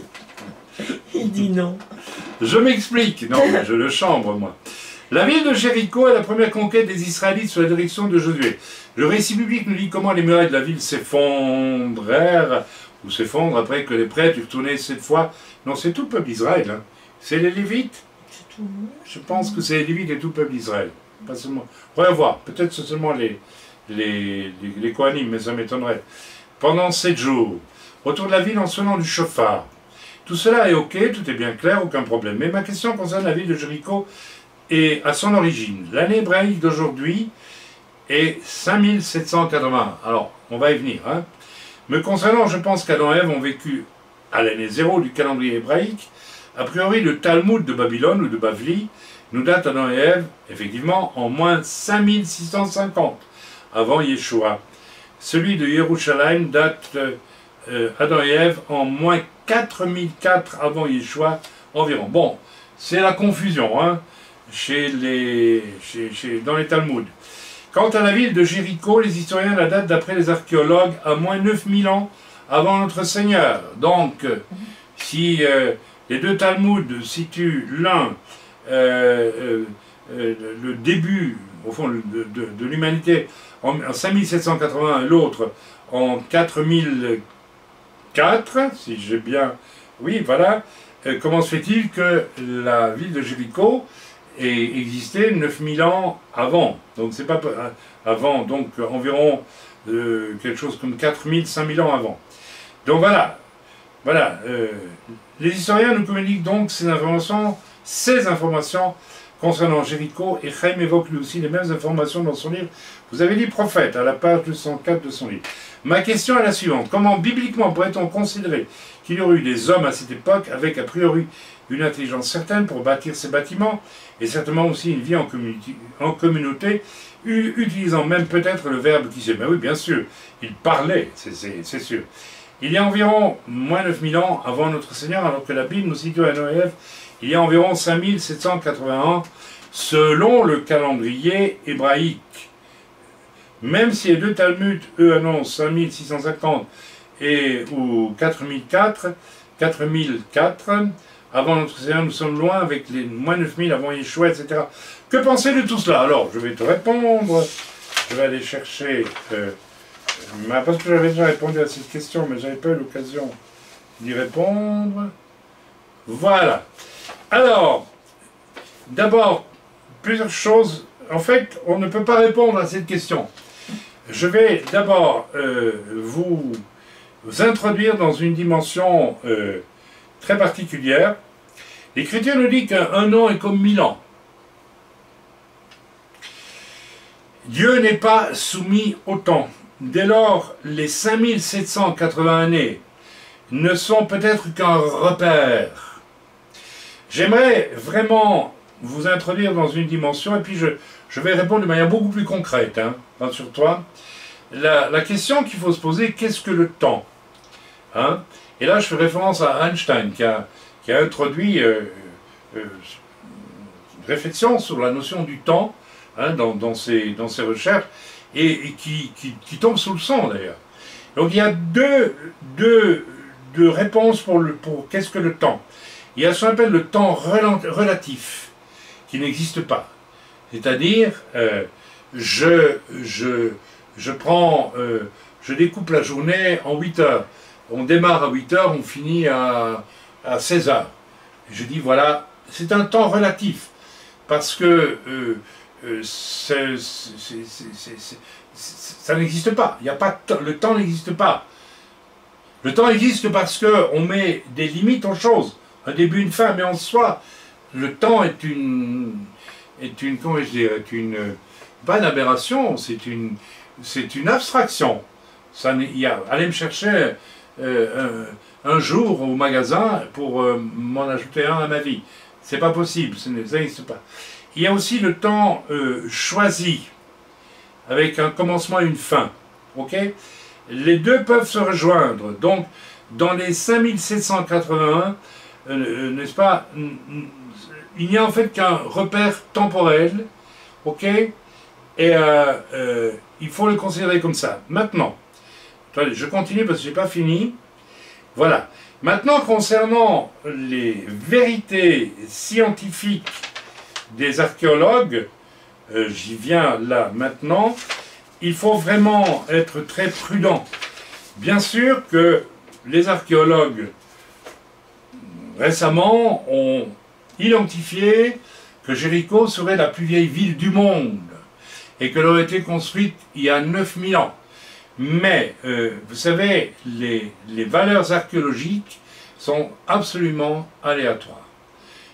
Il dit non. Je m'explique. Non, je le chambre, moi. La ville de Jéricho est la première conquête des Israélites sous la direction de Josué. Le récit biblique nous dit comment les murailles de la ville s'effondrèrent, ou s'effondrent après que les prêtres eurent tourné 7 fois. Non, c'est tout le peuple d'Israël. Hein. C'est les Lévites. Je pense que c'est les Lévites et tout le peuple d'Israël. Pas seulement. On va voir. Peut-être c'est seulement les Kohanim, mais ça m'étonnerait. Pendant 7 jours, autour de la ville en sonnant du chauffard. Tout cela est ok, tout est bien clair, aucun problème. Mais ma question concerne la ville de Jéricho et à son origine. L'année hébraïque d'aujourd'hui est 5780. Alors, on va y venir. Hein. Me concernant, je pense qu'Adam et Ève ont vécu à l'année 0 du calendrier hébraïque. A priori, le Talmud de Babylone ou de Bavli nous date Adam et Ève, effectivement, en moins 5650 avant Yeshua. Celui de Yerushalayim date Adam et Ève en moins 4004 avant Yeshua environ. Bon, c'est la confusion hein, dans les Talmuds. Quant à la ville de Jéricho, les historiens la datent d'après les archéologues à moins 9000 ans avant notre Seigneur. Donc, si les deux Talmuds situent l'un le début, au fond, de l'humanité en 5780 et l'autre en 4004, si j'ai bien... Oui, voilà. Comment se fait-il que la ville de Jéricho ait existé 9000 ans avant? Donc, c'est pas avant, donc environ quelque chose comme 4000, 5000 ans avant. Donc, voilà. Voilà. Les historiens nous communiquent donc ces informations concernant Jéricho, et Chaim évoque lui aussi les mêmes informations dans son livre. Vous avez dit prophète, à la page 204 de son livre. Ma question est la suivante. Comment bibliquement pourrait-on considérer qu'il y aurait eu des hommes à cette époque avec a priori une intelligence certaine pour bâtir ces bâtiments, et certainement aussi une vie en communauté, utilisant même peut-être le verbe qui s'est... Ben oui, bien sûr, il parlait, c'est sûr. Il y a environ moins 9000 ans avant notre Seigneur, alors que la Bible nous situe à Noël, il y a environ 5780 ans, selon le calendrier hébraïque. Même si les deux Talmuds, eux, annoncent 5650 ou 4004, avant notre Seigneur, nous sommes loin avec les moins 9000 avant Yeshua, etc. Que pensez de tout cela? Alors, je vais te répondre. Je vais aller chercher... parce que j'avais déjà répondu à cette question, mais je n'avais pas eu l'occasion d'y répondre. Voilà. Alors, d'abord, plusieurs choses. En fait, on ne peut pas répondre à cette question. Je vais d'abord vous introduire dans une dimension très particulière. L'Écriture nous dit qu'un an est comme 1000 ans. Dieu n'est pas soumis au temps. Dès lors, les 5780 années ne sont peut-être qu'un repère. J'aimerais vraiment vous introduire dans une dimension, et puis je vais répondre de manière beaucoup plus concrète, hein, rassure-toi. La question qu'il faut se poser, qu'est-ce que le temps, hein? Et là, je fais référence à Einstein, qui a introduit une réflexion sur la notion du temps, hein, dans ses recherches, et qui tombe sous le sang, d'ailleurs. Donc, il y a deux réponses pour qu'est-ce que le temps. Il y a ce qu'on appelle le temps relatif, qui n'existe pas. C'est-à-dire, je découpe la journée en 8 heures. On démarre à 8 heures, on finit à 16 heures. Je dis, voilà, c'est un temps relatif. Parce que ça n'existe pas. Il y a pas le temps n'existe pas. Le temps existe parce qu'on met des limites aux choses. Un début, une fin, mais en soi, le temps est comment je dirais, pas une aberration, c'est une abstraction. Allez me chercher un jour au magasin pour m'en ajouter un à ma vie. C'est pas possible, ça n'existe pas. Il y a aussi le temps choisi, avec un commencement et une fin. Ok? Les deux peuvent se rejoindre. Donc, dans les 5781, n'est-ce pas, il n'y a en fait qu'un repère temporel, ok, et il faut le considérer comme ça. Maintenant, attendez, je continue parce que je n'ai pas fini. Voilà. Maintenant, concernant les vérités scientifiques des archéologues, j'y viens là maintenant, il faut vraiment être très prudent. Bien sûr que les archéologues récemment ont identifié que Jéricho serait la plus vieille ville du monde et qu'elle aurait été construite il y a 9000 ans. Mais, vous savez, les valeurs archéologiques sont absolument aléatoires.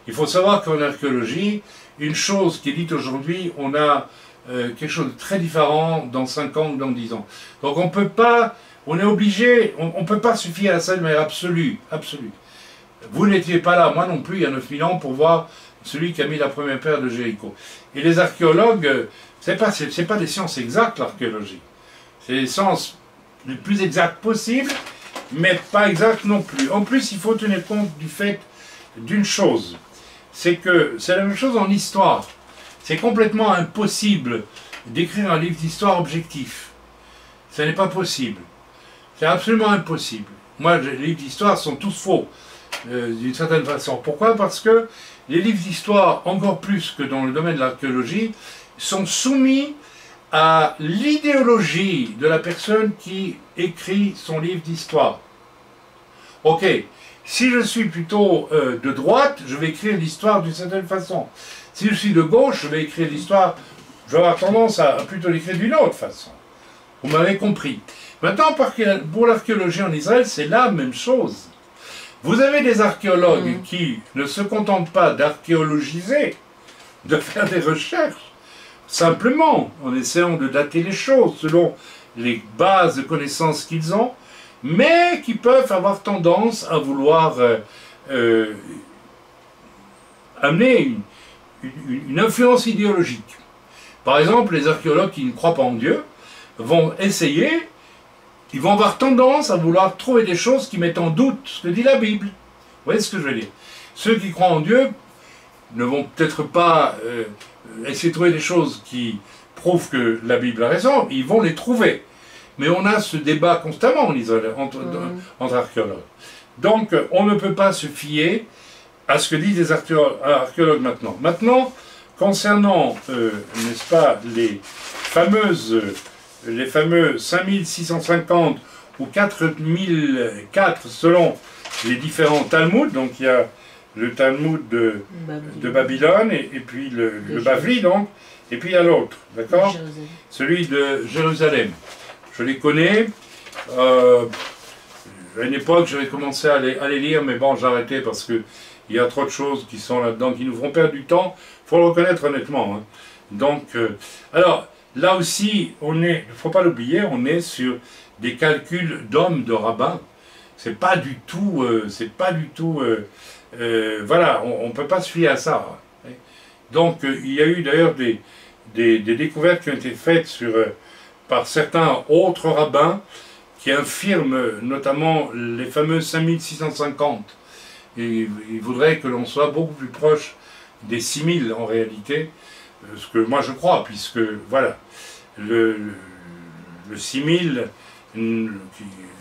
Il faut savoir qu'en archéologie, une chose qui est dite aujourd'hui, on a quelque chose de très différent dans 5 ans ou dans 10 ans. Donc on peut pas, on est obligé, on ne peut pas se fier à ça de manière absolue. Vous n'étiez pas là, moi non plus, il y a 9000 ans, pour voir celui qui a mis la première pierre de Jéricho. Et les archéologues, c'est pas des sciences exactes, l'archéologie. C'est les sciences les plus exactes possibles, mais pas exactes non plus. En plus, il faut tenir compte du fait d'une chose, c'est que c'est la même chose en histoire. C'est complètement impossible d'écrire un livre d'histoire objectif. Ce n'est pas possible. C'est absolument impossible. Moi, les livres d'histoire sont tous faux, d'une certaine façon. Pourquoi? Parce que les livres d'histoire, encore plus que dans le domaine de l'archéologie, sont soumis à l'idéologie de la personne qui écrit son livre d'histoire. Ok, si je suis plutôt de droite, je vais écrire l'histoire d'une certaine façon. Si je suis de gauche, je vais écrire l'histoire, je vais avoir tendance à plutôt l'écrire d'une autre façon. Vous m'avez compris. Maintenant, pour l'archéologie en Israël, c'est la même chose. Vous avez des archéologues qui ne se contentent pas d'archéologiser, de faire des recherches, simplement en essayant de dater les choses selon les bases de connaissances qu'ils ont, mais qui peuvent avoir tendance à vouloir amener une influence idéologique. Par exemple, les archéologues qui ne croient pas en Dieu vont essayer ils vont avoir tendance à vouloir trouver des choses qui mettent en doute ce que dit la Bible. Vous voyez ce que je veux dire? Ceux qui croient en Dieu ne vont peut-être pas essayer de trouver des choses qui prouvent que la Bible a raison, ils vont les trouver. Mais on a ce débat constamment en Israël, entre archéologues. Donc, on ne peut pas se fier à ce que disent les archéologues maintenant. Maintenant, concernant, n'est-ce pas, les fameux 5650 ou 4004 selon les différents Talmuds, donc il y a le Talmud de Babylone et puis le Bavli, donc, et puis il y a l'autre, d'accord? Celui de Jérusalem. Je les connais. À une époque, j'avais commencé à les lire, mais bon, j'ai arrêté parce qu'il y a trop de choses qui sont là-dedans qui nous feront perdre du temps. Il faut le reconnaître honnêtement. Hein. Donc, alors, là aussi, il ne faut pas l'oublier, on est sur des calculs d'hommes, de rabbins. C'est pas du tout, voilà, on ne peut pas se fier à ça. Hein. Donc, il y a eu d'ailleurs des découvertes qui ont été faites par certains autres rabbins qui infirment notamment les fameux 5650. Et il voudrait que l'on soit beaucoup plus proche des 6000 en réalité, ce que moi je crois, puisque voilà, le 6000, le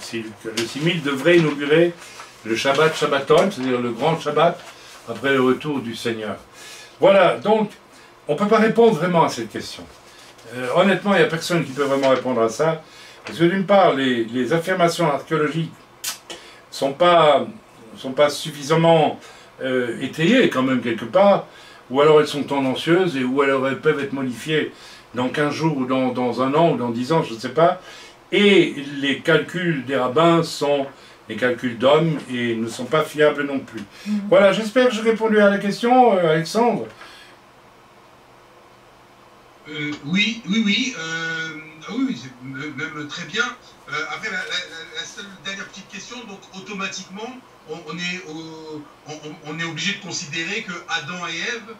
6000 devrait inaugurer le Shabbat Shabbaton, c'est-à-dire le grand Shabbat après le retour du Seigneur. Voilà, donc on ne peut pas répondre vraiment à cette question. Honnêtement, il n'y a personne qui peut vraiment répondre à ça, parce que d'une part, les affirmations archéologiques ne sont pas suffisamment étayées quand même quelque part, ou alors elles sont tendancieuses, ou alors elles peuvent être modifiées dans 15 jours, ou dans un an, ou dans 10 ans, je ne sais pas, et les calculs des rabbins sont des calculs d'hommes, et ne sont pas fiables non plus. Voilà, j'espère que j'ai répondu à la question, Alexandre. Oui, c'est même très bien. Après, la seule dernière petite question, donc automatiquement, on est obligé de considérer que Adam et Ève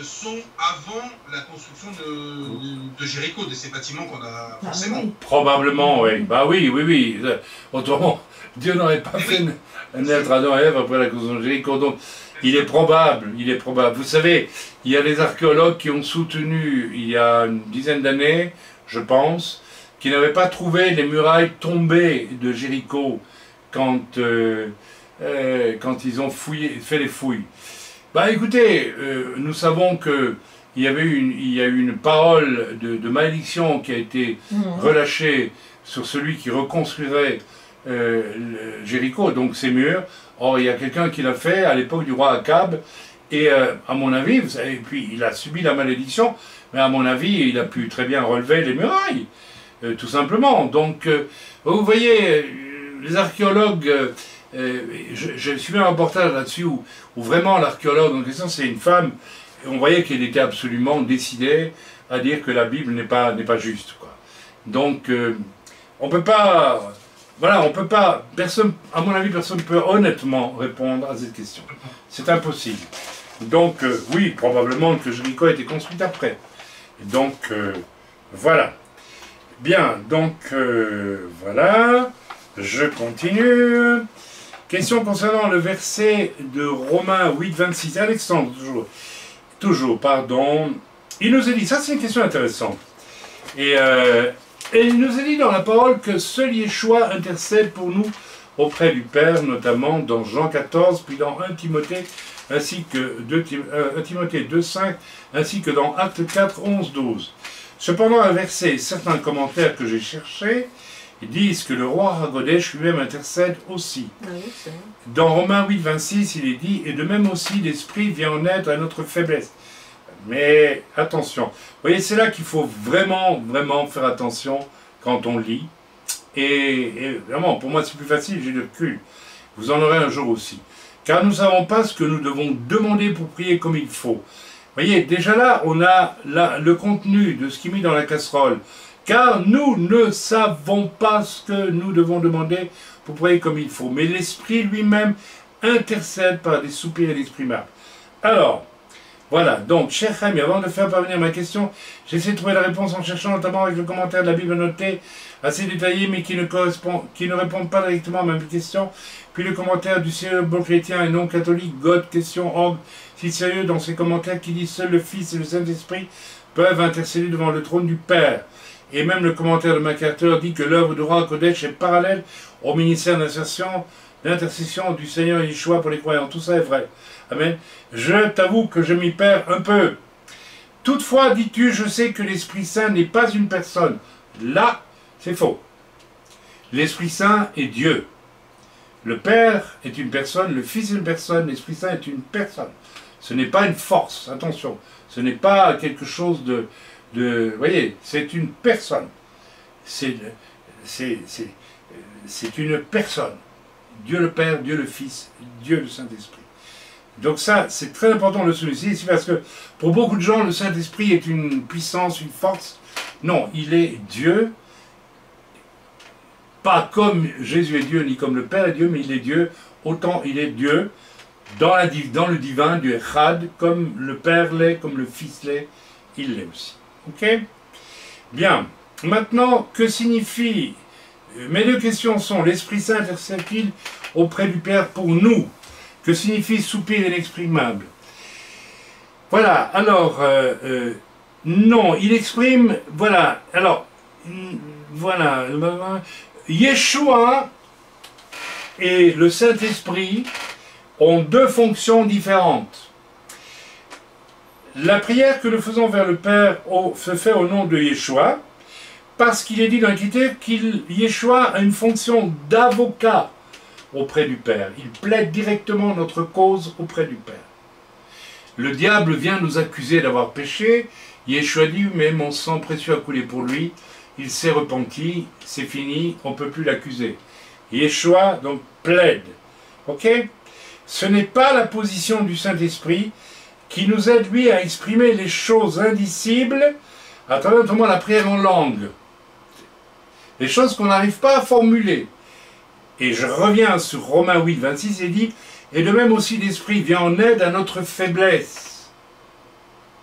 sont avant la construction de Jéricho, de ces bâtiments qu'on a forcément. Probablement, oui. Bah oui. Autrement, Dieu n'aurait pas fait naître Adam et Ève après la construction de Jéricho. Donc, il est probable. Vous savez, il y a des archéologues qui ont soutenu, il y a une dizaine d'années, je pense, qui n'avaient pas trouvé les murailles tombées de Jéricho quand ils ont fait les fouilles. Bah écoutez, nous savons qu'il y a eu une parole de malédiction qui a été relâchée sur celui qui reconstruirait Jéricho, donc ces murs. Or, il y a quelqu'un qui l'a fait à l'époque du roi Akab, et à mon avis, vous savez, puis il a subi la malédiction, mais à mon avis, il a pu très bien relever les murailles, tout simplement. Donc, vous voyez, les archéologues, j'ai suivi un reportage là-dessus où vraiment l'archéologue en question, c'est une femme, et on voyait qu'elle était absolument décidée à dire que la Bible n'est pas juste, quoi. Donc, on peut pas... Voilà, on peut pas, personne, à mon avis, personne ne peut honnêtement répondre à cette question. C'est impossible. Donc, oui, probablement que Jéricho a été construite après. Donc, voilà. Bien, donc, voilà. Je continue. Question concernant le verset de Romains 8, 26. Alexandre, toujours, pardon. Il nous a dit, ça c'est une question intéressante. Et il nous a dit dans la parole que seul Yeshua intercède pour nous auprès du Père, notamment dans Jean 14, puis dans 1 Timothée, ainsi que 1 Timothée 2, 5, ainsi que dans Actes 4, 11, 12. Cependant, un verset et certains commentaires que j'ai cherchés disent que le roi Hagodesh lui-même intercède aussi. Dans Romains 8, 26, il est dit « Et de même aussi l'Esprit vient en aide à notre faiblesse. » Mais attention, vous voyez, c'est là qu'il faut vraiment faire attention quand on lit. Et vraiment, pour moi c'est plus facile, j'ai du recul. Vous en aurez un jour aussi. Car nous ne savons pas ce que nous devons demander pour prier comme il faut. Vous voyez, déjà là, on a le contenu de ce qui est mis dans la casserole. Car nous ne savons pas ce que nous devons demander pour prier comme il faut. Mais l'Esprit lui-même intercède par des soupirs inexprimables. Alors, Voilà, donc, cher ami, avant de faire parvenir ma question, j'essaie de trouver la réponse en cherchant notamment avec le commentaire de la Bible noté, assez détaillé, mais qui ne répond pas directement à ma question, puis le commentaire du sérieux bon chrétien et non catholique, God, question, orgue, si sérieux dans ses commentaires qui disent seul le Fils et le Saint-Esprit peuvent intercéder devant le trône du Père. Et même le commentaire de MacArthur dit que l'œuvre de Roi Kodesh est parallèle au ministère d'intercession du Seigneur Yeshua pour les croyants. Tout ça est vrai. Amen. Je t'avoue que je m'y perds un peu. Toutefois, dis-tu, je sais que l'Esprit Saint n'est pas une personne. Là, c'est faux. L'Esprit Saint est Dieu. Le Père est une personne, le Fils est une personne, l'Esprit Saint est une personne. Ce n'est pas une force, attention. Ce n'est pas quelque chose vous voyez, c'est une personne. C'est une personne. Dieu le Père, Dieu le Fils, Dieu le Saint-Esprit. Donc ça, c'est très important de le souligner ici, parce que pour beaucoup de gens, le Saint-Esprit est une puissance, une force. Non, il est Dieu, pas comme Jésus est Dieu, ni comme le Père est Dieu, mais il est Dieu, autant il est Dieu dans le divin, Dieu Echad, comme le Père l'est, comme le Fils l'est, il l'est aussi. Ok? Bien. Maintenant, que signifie... Mes deux questions sont, l'Esprit Saint intercède-t-il auprès du Père pour nous? Que signifie soupir inexprimable? Voilà, alors, non, il exprime, voilà, alors, voilà, Yeshua et le Saint-Esprit ont deux fonctions différentes. La prière que nous faisons vers le Père se fait au nom de Yeshua, parce qu'il est dit dans l'Écriture Yeshua a une fonction d'avocat auprès du Père. Il plaide directement notre cause auprès du Père. Le diable vient nous accuser d'avoir péché. Yeshua dit, mais mon sang précieux a coulé pour lui. Il s'est repenti, c'est fini, on ne peut plus l'accuser. Yeshua, donc, plaide. Ok? Ce n'est pas la position du Saint-Esprit qui nous aide, lui, à exprimer les choses indicibles à travers notamment la prière en langue. Les choses qu'on n'arrive pas à formuler. Et je reviens sur Romains 8, 26, et dit, et de même aussi l'Esprit vient en aide à notre faiblesse.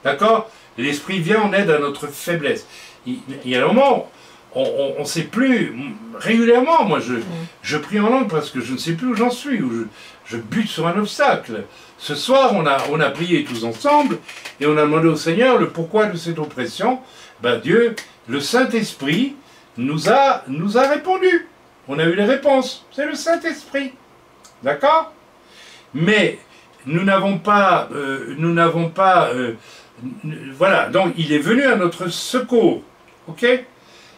D'accord? L'Esprit vient en aide à notre faiblesse. Il y a un moment, on ne sait plus, régulièrement, moi je prie en langue parce que je ne sais plus où j'en suis, où je bute sur un obstacle. Ce soir, on a prié tous ensemble, et on a demandé au Seigneur le pourquoi de cette oppression. Ben Dieu, le Saint-Esprit, nous a répondu. On a eu les réponses. C'est le Saint-Esprit. D'accord? Mais nous n'avons pas... voilà. Donc, il est venu à notre secours. Ok?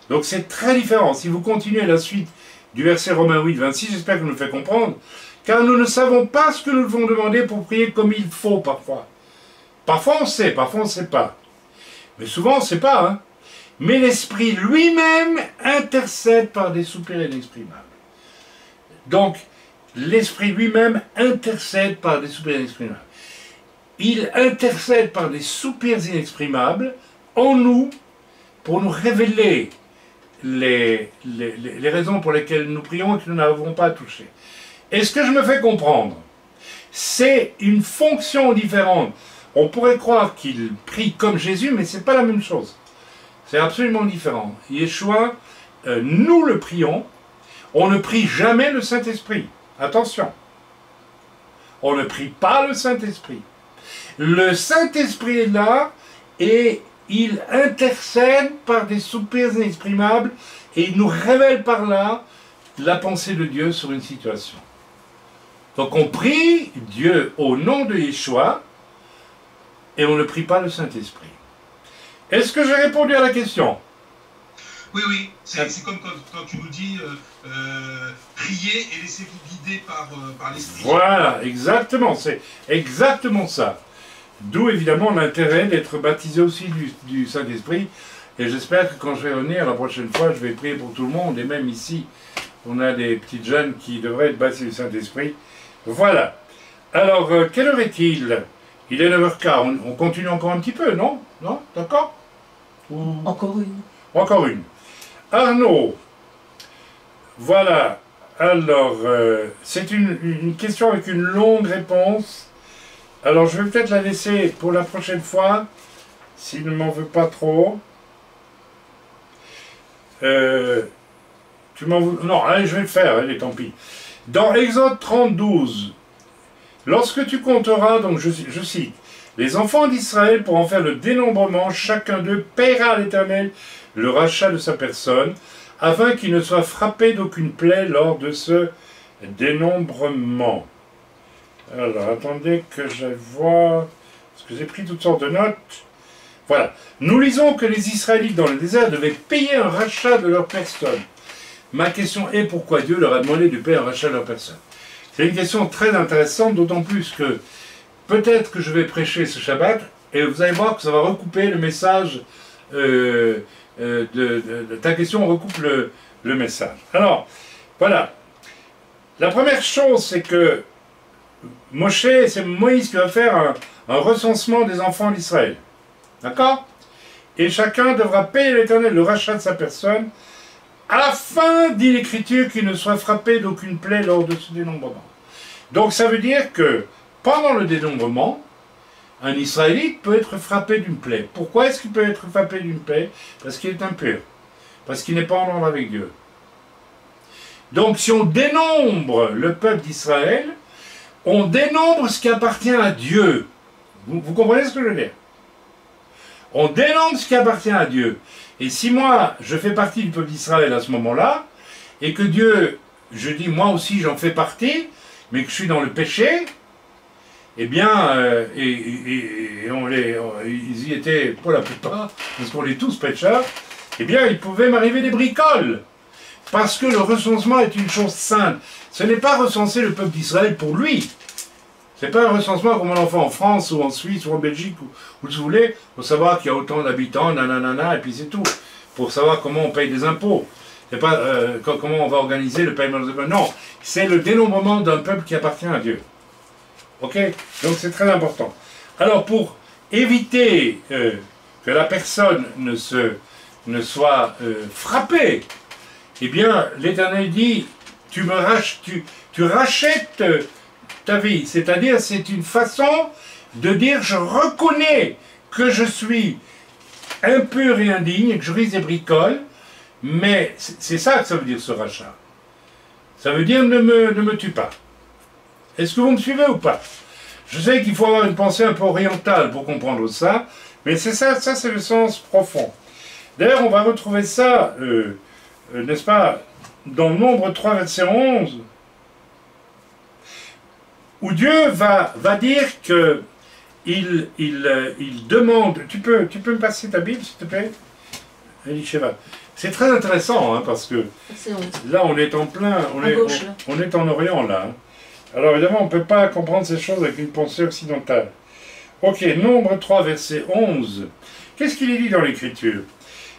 Donc, c'est très différent. Si vous continuez la suite du verset Romains 8, 26, j'espère que je me fais comprendre. Car nous ne savons pas ce que nous devons demander pour prier comme il faut, parfois. Parfois, on sait. Parfois, on ne sait pas. Mais souvent, on ne sait pas, hein? Mais l'Esprit lui-même intercède par des soupirs inexprimables. Donc, l'Esprit lui-même intercède par des soupirs inexprimables. Il intercède par des soupirs inexprimables en nous pour nous révéler les raisons pour lesquelles nous prions et que nous n'avons pas touché. Est-ce que je me fais comprendre? C'est une fonction différente. On pourrait croire qu'il prie comme Jésus, mais ce n'est pas la même chose. C'est absolument différent. Yeshua, nous le prions. On ne prie jamais le Saint-Esprit. Attention. On ne prie pas le Saint-Esprit. Le Saint-Esprit est là et il intercède par des soupirs inexprimables et il nous révèle par là la pensée de Dieu sur une situation. Donc on prie Dieu au nom de Yeshua et on ne prie pas le Saint-Esprit. Est-ce que j'ai répondu à la question? Oui, oui. C'est comme quand tu nous dis priez et laissez-vous guider par l'Esprit. Voilà, exactement. C'est exactement ça. D'où évidemment l'intérêt d'être baptisé aussi du Saint-Esprit. Et j'espère que quand je vais revenir la prochaine fois, je vais prier pour tout le monde. Et même ici, on a des petites jeunes qui devraient être baptisées du Saint-Esprit. Voilà. Alors, quelle heure est-il? Il est 9h15. On continue encore un petit peu, non? Non? D'accord? Encore une. Encore une. Arnaud. Voilà. Alors, c'est une question avec une longue réponse. Alors je vais peut-être la laisser pour la prochaine fois, s'il ne m'en veut pas trop. Tu m'en veux... Non, allez, je vais le faire, allez, tant pis. Dans Exode 32, lorsque tu compteras, donc je cite, les enfants d'Israël pour en faire le dénombrement, chacun d'eux paiera à l'Éternel le rachat de sa personne, afin qu'il ne soit frappé d'aucune plaie lors de ce dénombrement. Alors, attendez que je vois, parce que j'ai pris toutes sortes de notes. Voilà. Nous lisons que les Israélites dans le désert devaient payer un rachat de leur personne. Ma question est pourquoi Dieu leur a demandé de payer un rachat de leur personne. C'est une question très intéressante, d'autant plus que peut-être que je vais prêcher ce Shabbat, et vous allez voir que ça va recouper le message de ta question, recoupe le message. Alors, voilà. La première chose, c'est que c'est Moïse qui va faire un recensement des enfants d'Israël. D'accord? Et chacun devra payer à l'Éternel le rachat de sa personne, afin, dit l'Écriture, qu'il ne soit frappé d'aucune plaie lors de ce dénombrement. Donc ça veut dire que, pendant le dénombrement, un Israélite peut être frappé d'une plaie. Pourquoi est-ce qu'il peut être frappé d'une plaie? Parce qu'il est impur. Parce qu'il n'est pas en ordre avec Dieu. Donc si on dénombre le peuple d'Israël, on dénombre ce qui appartient à Dieu. Vous comprenez ce que je veux dire? On dénombre ce qui appartient à Dieu. Et si moi, je fais partie du peuple d'Israël à ce moment-là, et que Dieu, je dis moi aussi j'en fais partie, mais que je suis dans le péché, eh bien, ils y étaient pour la plupart, parce qu'on est tous pécheurs, eh bien, il pouvait m'arriver des bricoles. Parce que le recensement est une chose sainte. Ce n'est pas recenser le peuple d'Israël pour lui. Ce n'est pas un recensement comme on en fait en France ou en Suisse ou en Belgique ou où vous voulez, pour savoir qu'il y a autant d'habitants, nanana, et puis c'est tout. Pour savoir comment on paye des impôts. C'est pas comment on va organiser le paiement des impôts. Non, c'est le dénombrement d'un peuple qui appartient à Dieu. Ok? Donc c'est très important. Alors pour éviter que la personne ne soit frappée, eh bien l'Éternel dit, tu rachètes ta vie. C'est-à-dire c'est une façon de dire je reconnais que je suis impur et indigne, et que je risque des bricoles, mais c'est ça que ça veut dire ce rachat. Ça veut dire ne me tue pas. Est-ce que vous me suivez ou pas? Je sais qu'il faut avoir une pensée un peu orientale pour comprendre ça, mais c'est ça c'est le sens profond. D'ailleurs, on va retrouver ça, n'est-ce pas, dans Nombre 3, verset 11, où Dieu va dire que il demande... Tu peux me passer ta Bible, s'il te plaît, Elisheva. C'est très intéressant, hein, parce que là, on est en plein... On est en Orient, là. Hein. Alors, évidemment, on ne peut pas comprendre ces choses avec une pensée occidentale. Ok, Nombre 3, verset 11. Qu'est-ce qu'il est dit dans l'Écriture?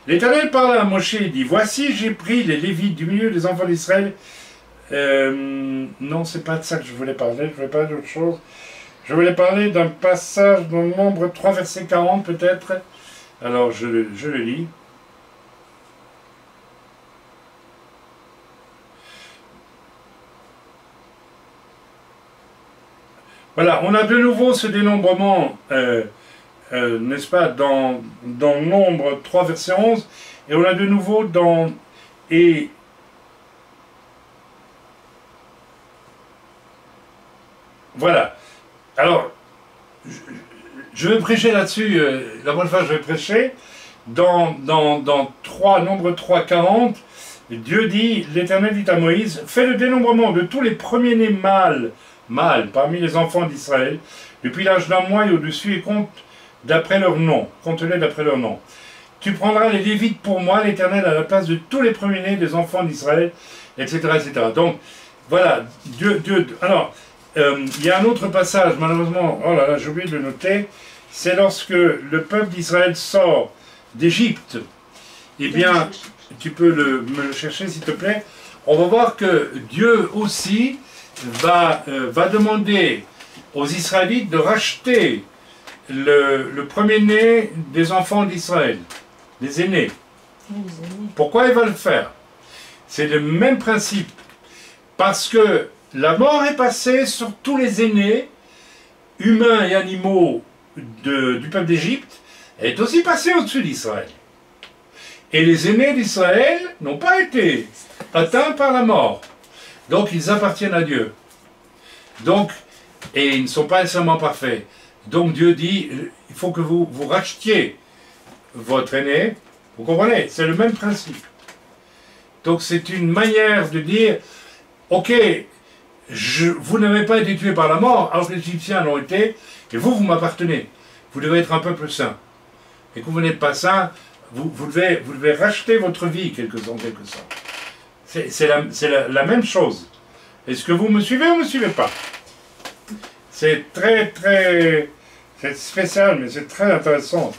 L'Éternel parla à Moshe et dit, « Voici, j'ai pris les Lévites du milieu des enfants d'Israël. » Non, c'est pas de ça que je voulais parler. Je voulais parler d'autre chose. Je voulais parler d'un passage dans Nombre 3, verset 40, peut-être. Alors, je le lis. Voilà, on a de nouveau ce dénombrement, n'est-ce pas, dans Nombre 3, verset 11, et on a de nouveau dans... Et voilà. Alors, je vais prêcher là-dessus, la prochaine fois je vais prêcher, dans Nombre 3, 40, Dieu dit, l'Éternel dit à Moïse, fais le dénombrement de tous les premiers-nés mâles parmi les enfants d'Israël, depuis l'âge d'un mois et au-dessus, et compte d'après leur nom, compte-les d'après leur nom. Tu prendras les Lévites pour moi, l'Éternel, à la place de tous les premiers-nés des enfants d'Israël, etc., etc. Donc, voilà, Dieu. Alors, il y a un autre passage, malheureusement, oh là là, j'ai oublié de le noter, c'est lorsque le peuple d'Israël sort d'Égypte. Eh bien, tu peux me le chercher, s'il te plaît. On va voir que Dieu aussi va demander aux Israélites de racheter le premier-né des enfants d'Israël, des aînés. Pourquoi il va le faire? C'est le même principe. Parce que la mort est passée sur tous les aînés humains et animaux du peuple d'Égypte est aussi passé au-dessus d'Israël. Et les aînés d'Israël n'ont pas été atteints par la mort. Donc ils appartiennent à Dieu. Donc, et ils ne sont pas nécessairement parfaits. Donc Dieu dit, il faut que vous rachetiez votre aîné. Vous comprenez? C'est le même principe. Donc c'est une manière de dire, ok, vous n'avez pas été tué par la mort, alors que les Égyptiens l'ont été, et vous m'appartenez. Vous devez être un peuple saint. Et que vous n'êtes pas saint, vous devez racheter votre vie, en quelque sorte. C'est la même chose. Est-ce que vous me suivez ou ne me suivez pas? C'est c'est spécial, mais c'est très intéressant.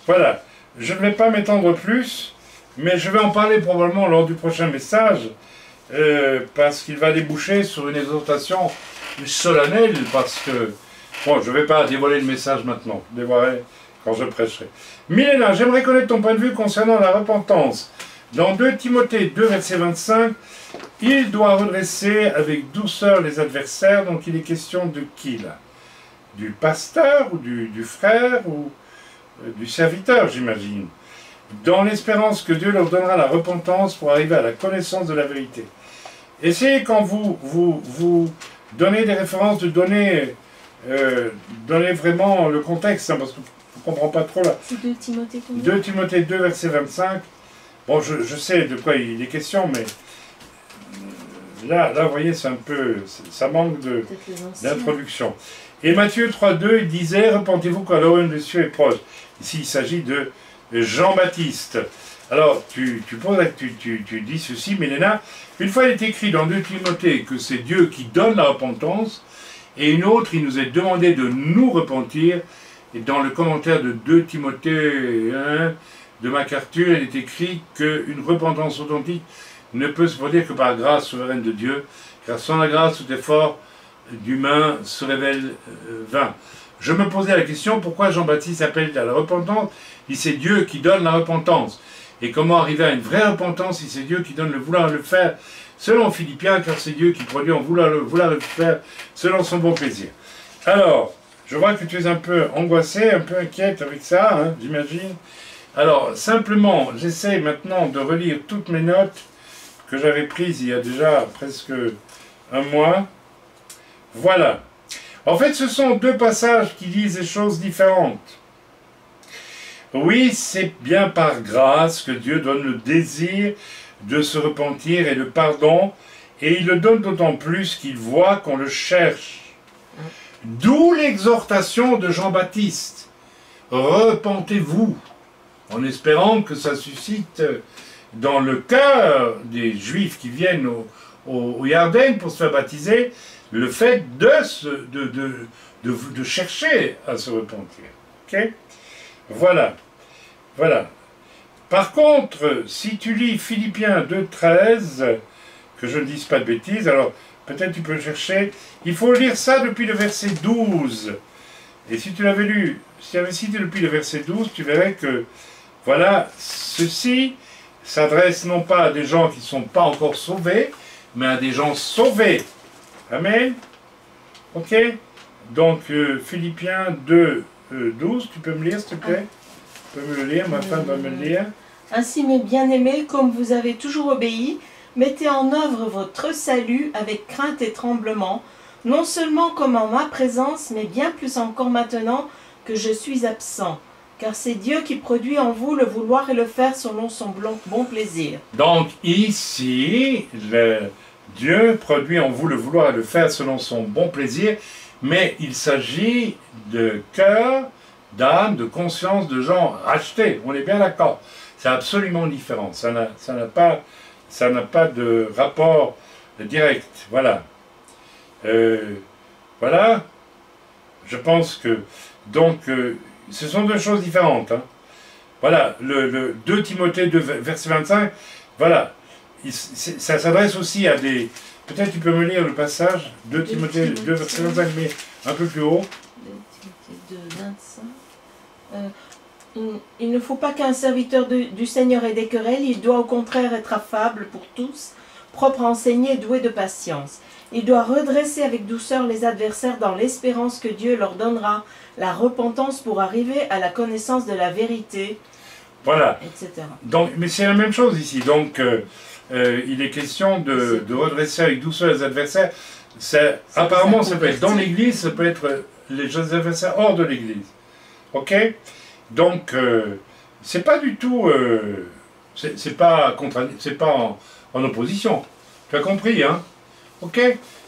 Voilà. Je ne vais pas m'étendre plus, mais je vais en parler probablement lors du prochain message, parce qu'il va déboucher sur une exhortation solennelle, parce que, bon, je ne vais pas dévoiler le message maintenant, je dévoilerai quand je prêcherai. Milena, j'aimerais connaître ton point de vue concernant la repentance. Dans 2 Timothée 2, verset 25, il doit redresser avec douceur les adversaires, donc il est question de qui là? Du pasteur ou du frère ou du serviteur, j'imagine, dans l'espérance que Dieu leur donnera la repentance pour arriver à la connaissance de la vérité. Essayez quand vous donnez des références, de donner vraiment le contexte, hein, parce que je ne comprends pas trop là. C'est 2 Timothée combien? 2 Timothée 2, verset 25. Bon, je sais de quoi il est question, mais là, vous voyez, c'est un peu, ça manque d'introduction. Et Matthieu 3,2, il disait, repentez-vous quand le royaume des cieux est proche. Ici, il s'agit de Jean-Baptiste. Alors, tu dis ceci, Milena, une fois il est écrit dans 2 Timothée que c'est Dieu qui donne la repentance, et une autre, il nous est demandé de nous repentir, et dans le commentaire de 2 Timothée 1 de MacArthur, il est écrit qu'une repentance authentique ne peut se produire que par la grâce souveraine de Dieu, car sans la grâce, tout effort d'humain se révèle vain. Je me posais la question, pourquoi Jean-Baptiste appelle à la repentance? Il c'est Dieu qui donne la repentance. Et comment arriver à une vraie repentance si c'est Dieu qui donne le vouloir le faire selon Philippiens, car c'est Dieu qui produit en vouloir le faire selon son bon plaisir. Alors, je vois que tu es un peu angoissé, un peu inquiète avec ça, hein, j'imagine. Alors, simplement, j'essaie maintenant de relire toutes mes notes que j'avais prises il y a déjà presque un mois. Voilà. En fait, ce sont 2 passages qui disent des choses différentes. Oui, c'est bien par grâce que Dieu donne le désir de se repentir et le pardon, et il le donne d'autant plus qu'il voit qu'on le cherche. D'où l'exhortation de Jean-Baptiste. Repentez-vous, en espérant que ça suscite dans le cœur des Juifs qui viennent au Yarden pour se faire baptiser, le fait de chercher à se repentir. Ok? Voilà. Voilà. Par contre, si tu lis Philippiens 2,13, que je ne dise pas de bêtises, alors peut-être tu peux chercher, il faut lire ça depuis le verset 12. Et si tu l'avais lu, si tu avais cité depuis le verset 12, tu verrais que, voilà, ceci s'adresse non pas à des gens qui ne sont pas encore sauvés, mais à des gens sauvés. Amen. Ok? Donc, Philippiens 2, 12, tu peux me lire, s'il te plaît? Tu peux me le lire, ma femme va me le lire. Ainsi, mes bien-aimés, comme vous avez toujours obéi, mettez en œuvre votre salut avec crainte et tremblement, non seulement comme en ma présence, mais bien plus encore maintenant que je suis absent. Car c'est Dieu qui produit en vous le vouloir et le faire selon son bon plaisir. Donc ici, Dieu produit en vous le vouloir et le faire selon son bon plaisir, mais il s'agit de cœur, d'âme, de conscience, de gens rachetés. On est bien d'accord. C'est absolument différent. Ça n'a pas de rapport direct. Voilà. Voilà. Je pense que... Donc, ce sont 2 choses différentes. Hein. Voilà. Le 2 Timothée 2, verset 25. Voilà. Ça s'adresse aussi à des... Peut-être tu peux me lire le passage. 2 Timothée 2, verset 25, mais un peu plus haut. 2 Timothée 2, 25. Il ne faut pas qu'un serviteur du Seigneur ait des querelles, il doit au contraire être affable pour tous, propre à enseigner et doué de patience. Il doit redresser avec douceur les adversaires dans l'espérance que Dieu leur donnera la repentance pour arriver à la connaissance de la vérité, Voilà. etc. Donc, mais c'est la même chose ici. Donc, il est question de redresser avec douceur les adversaires. Apparemment, ça peut être dans l'église, ça peut être les adversaires hors de l'église. Ok? Donc, c'est pas du tout. C'est pas en opposition. Tu as compris, hein? Ok?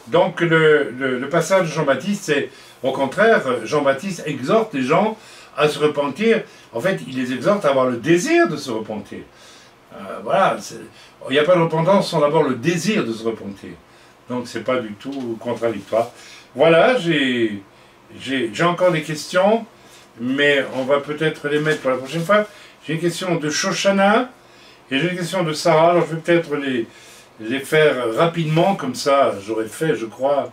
Donc, le passage de Jean-Baptiste, c'est au contraire, Jean-Baptiste exhorte les gens à se repentir. En fait, il les exhorte à avoir le désir de se repentir. Voilà, il n'y a pas de repentance sans d'abord le désir de se repentir. Donc, c'est pas du tout contradictoire. Voilà, j'ai encore des questions, mais on va peut-être les mettre pour la prochaine fois. J'ai une question de Shoshana et j'ai une question de Sarah. Alors, je vais peut-être les faire rapidement, comme ça, j'aurais fait, je crois.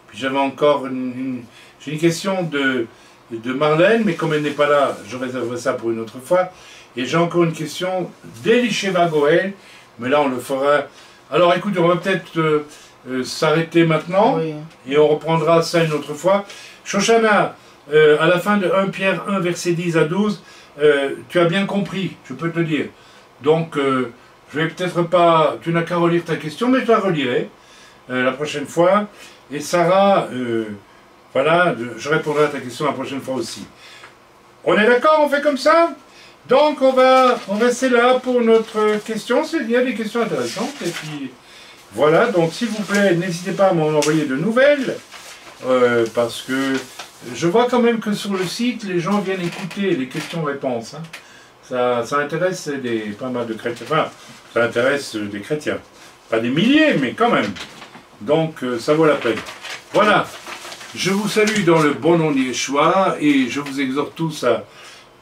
Puis j'avais encore j'ai une question de Marlène, mais comme elle n'est pas là, je réserverai ça pour une autre fois. Et j'ai encore une question d'Elisheva Goël, mais là on le fera. Alors écoute, on va peut-être s'arrêter maintenant, Oui. et on reprendra ça une autre fois. Shoshana, à la fin de 1 Pierre 1, verset 10 à 12, tu as bien compris, je peux te dire. Donc, je vais peut-être pas... Tu n'as qu'à relire ta question, mais je la relirai la prochaine fois. Et Sarah, voilà, je répondrai à ta question la prochaine fois aussi. On est d'accord, on fait comme ça? Donc, on va rester là pour notre question. Il y a des questions intéressantes. Et puis, voilà. Donc, s'il vous plaît, n'hésitez pas à m'en envoyer de nouvelles. Parce que je vois quand même que sur le site, les gens viennent écouter les questions-réponses. Hein. Ça intéresse pas mal de chrétiens. Enfin, ça intéresse des chrétiens. Pas des milliers, mais quand même. Donc, ça vaut la peine. Voilà. Je vous salue dans le bon nom d'Yeshua et je vous exhorte tous à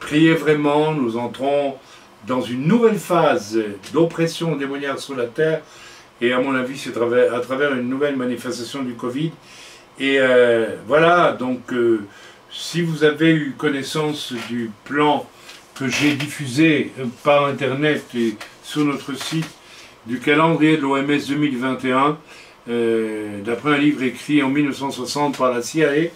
prier vraiment. Nous entrons dans une nouvelle phase d'oppression démoniaque sur la terre et à mon avis, c'est à travers une nouvelle manifestation du Covid. Et voilà, donc si vous avez eu connaissance du plan que j'ai diffusé par Internet et sur notre site du calendrier de l'OMS 2021, d'après un livre écrit en 1960 par la CIA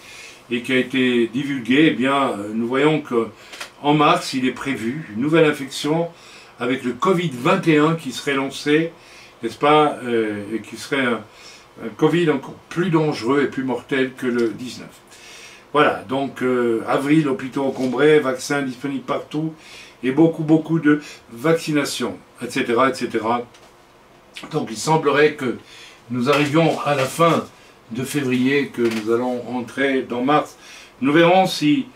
et qui a été divulgué, eh bien, nous voyons qu'en mars, il est prévu une nouvelle infection avec le Covid-21 qui serait lancé, n'est-ce pas, et qui serait un Covid encore plus dangereux et plus mortel que le 19. Voilà, donc avril, hôpitaux encombrés, vaccins disponibles partout, et beaucoup de vaccinations, etc., etc. Donc il semblerait que nous arrivions à la fin de février, que nous allons entrer dans mars. Nous verrons si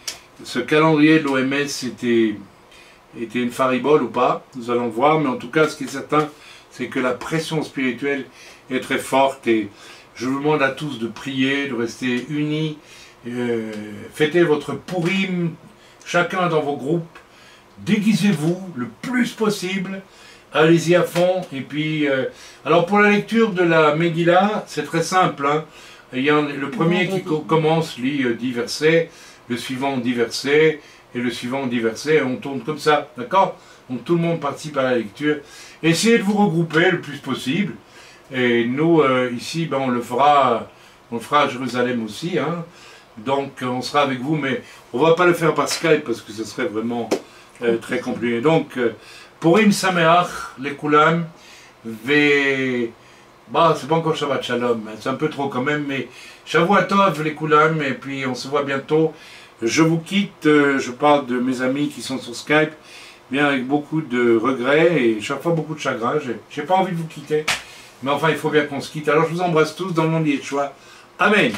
ce calendrier de l'OMS était une faribole ou pas. Nous allons voir, mais en tout cas, ce qui est certain, c'est que la pression spirituelle est très forte et je vous demande à tous de prier, de rester unis. Fêtez votre Purim, chacun dans vos groupes. Déguisez-vous le plus possible. Allez-y à fond. Et puis, alors pour la lecture de la Megillah, c'est très simple. Hein. Il y a le premier qui commence lit 10 versets, le suivant 10 versets, et le suivant 10 versets, et on tourne comme ça, d'accord? Donc tout le monde participe à la lecture. Essayez de vous regrouper le plus possible. Et nous, ici, ben, on le fera à Jérusalem aussi. Hein. Donc on sera avec vous, mais on ne va pas le faire par Skype, parce que ce serait vraiment très compliqué. Donc, Purim Sameach, les Koulam, bah, c'est pas encore Shabbat Shalom, c'est un peu trop quand même, mais Shavua Tov, les Koulam, et puis on se voit bientôt. Je vous quitte, je parle de mes amis qui sont sur Skype, bien avec beaucoup de regrets et chaque fois beaucoup de chagrin. J'ai pas envie de vous quitter, mais enfin il faut bien qu'on se quitte. Alors je vous embrasse tous dans le nom de Yeshua. Amen.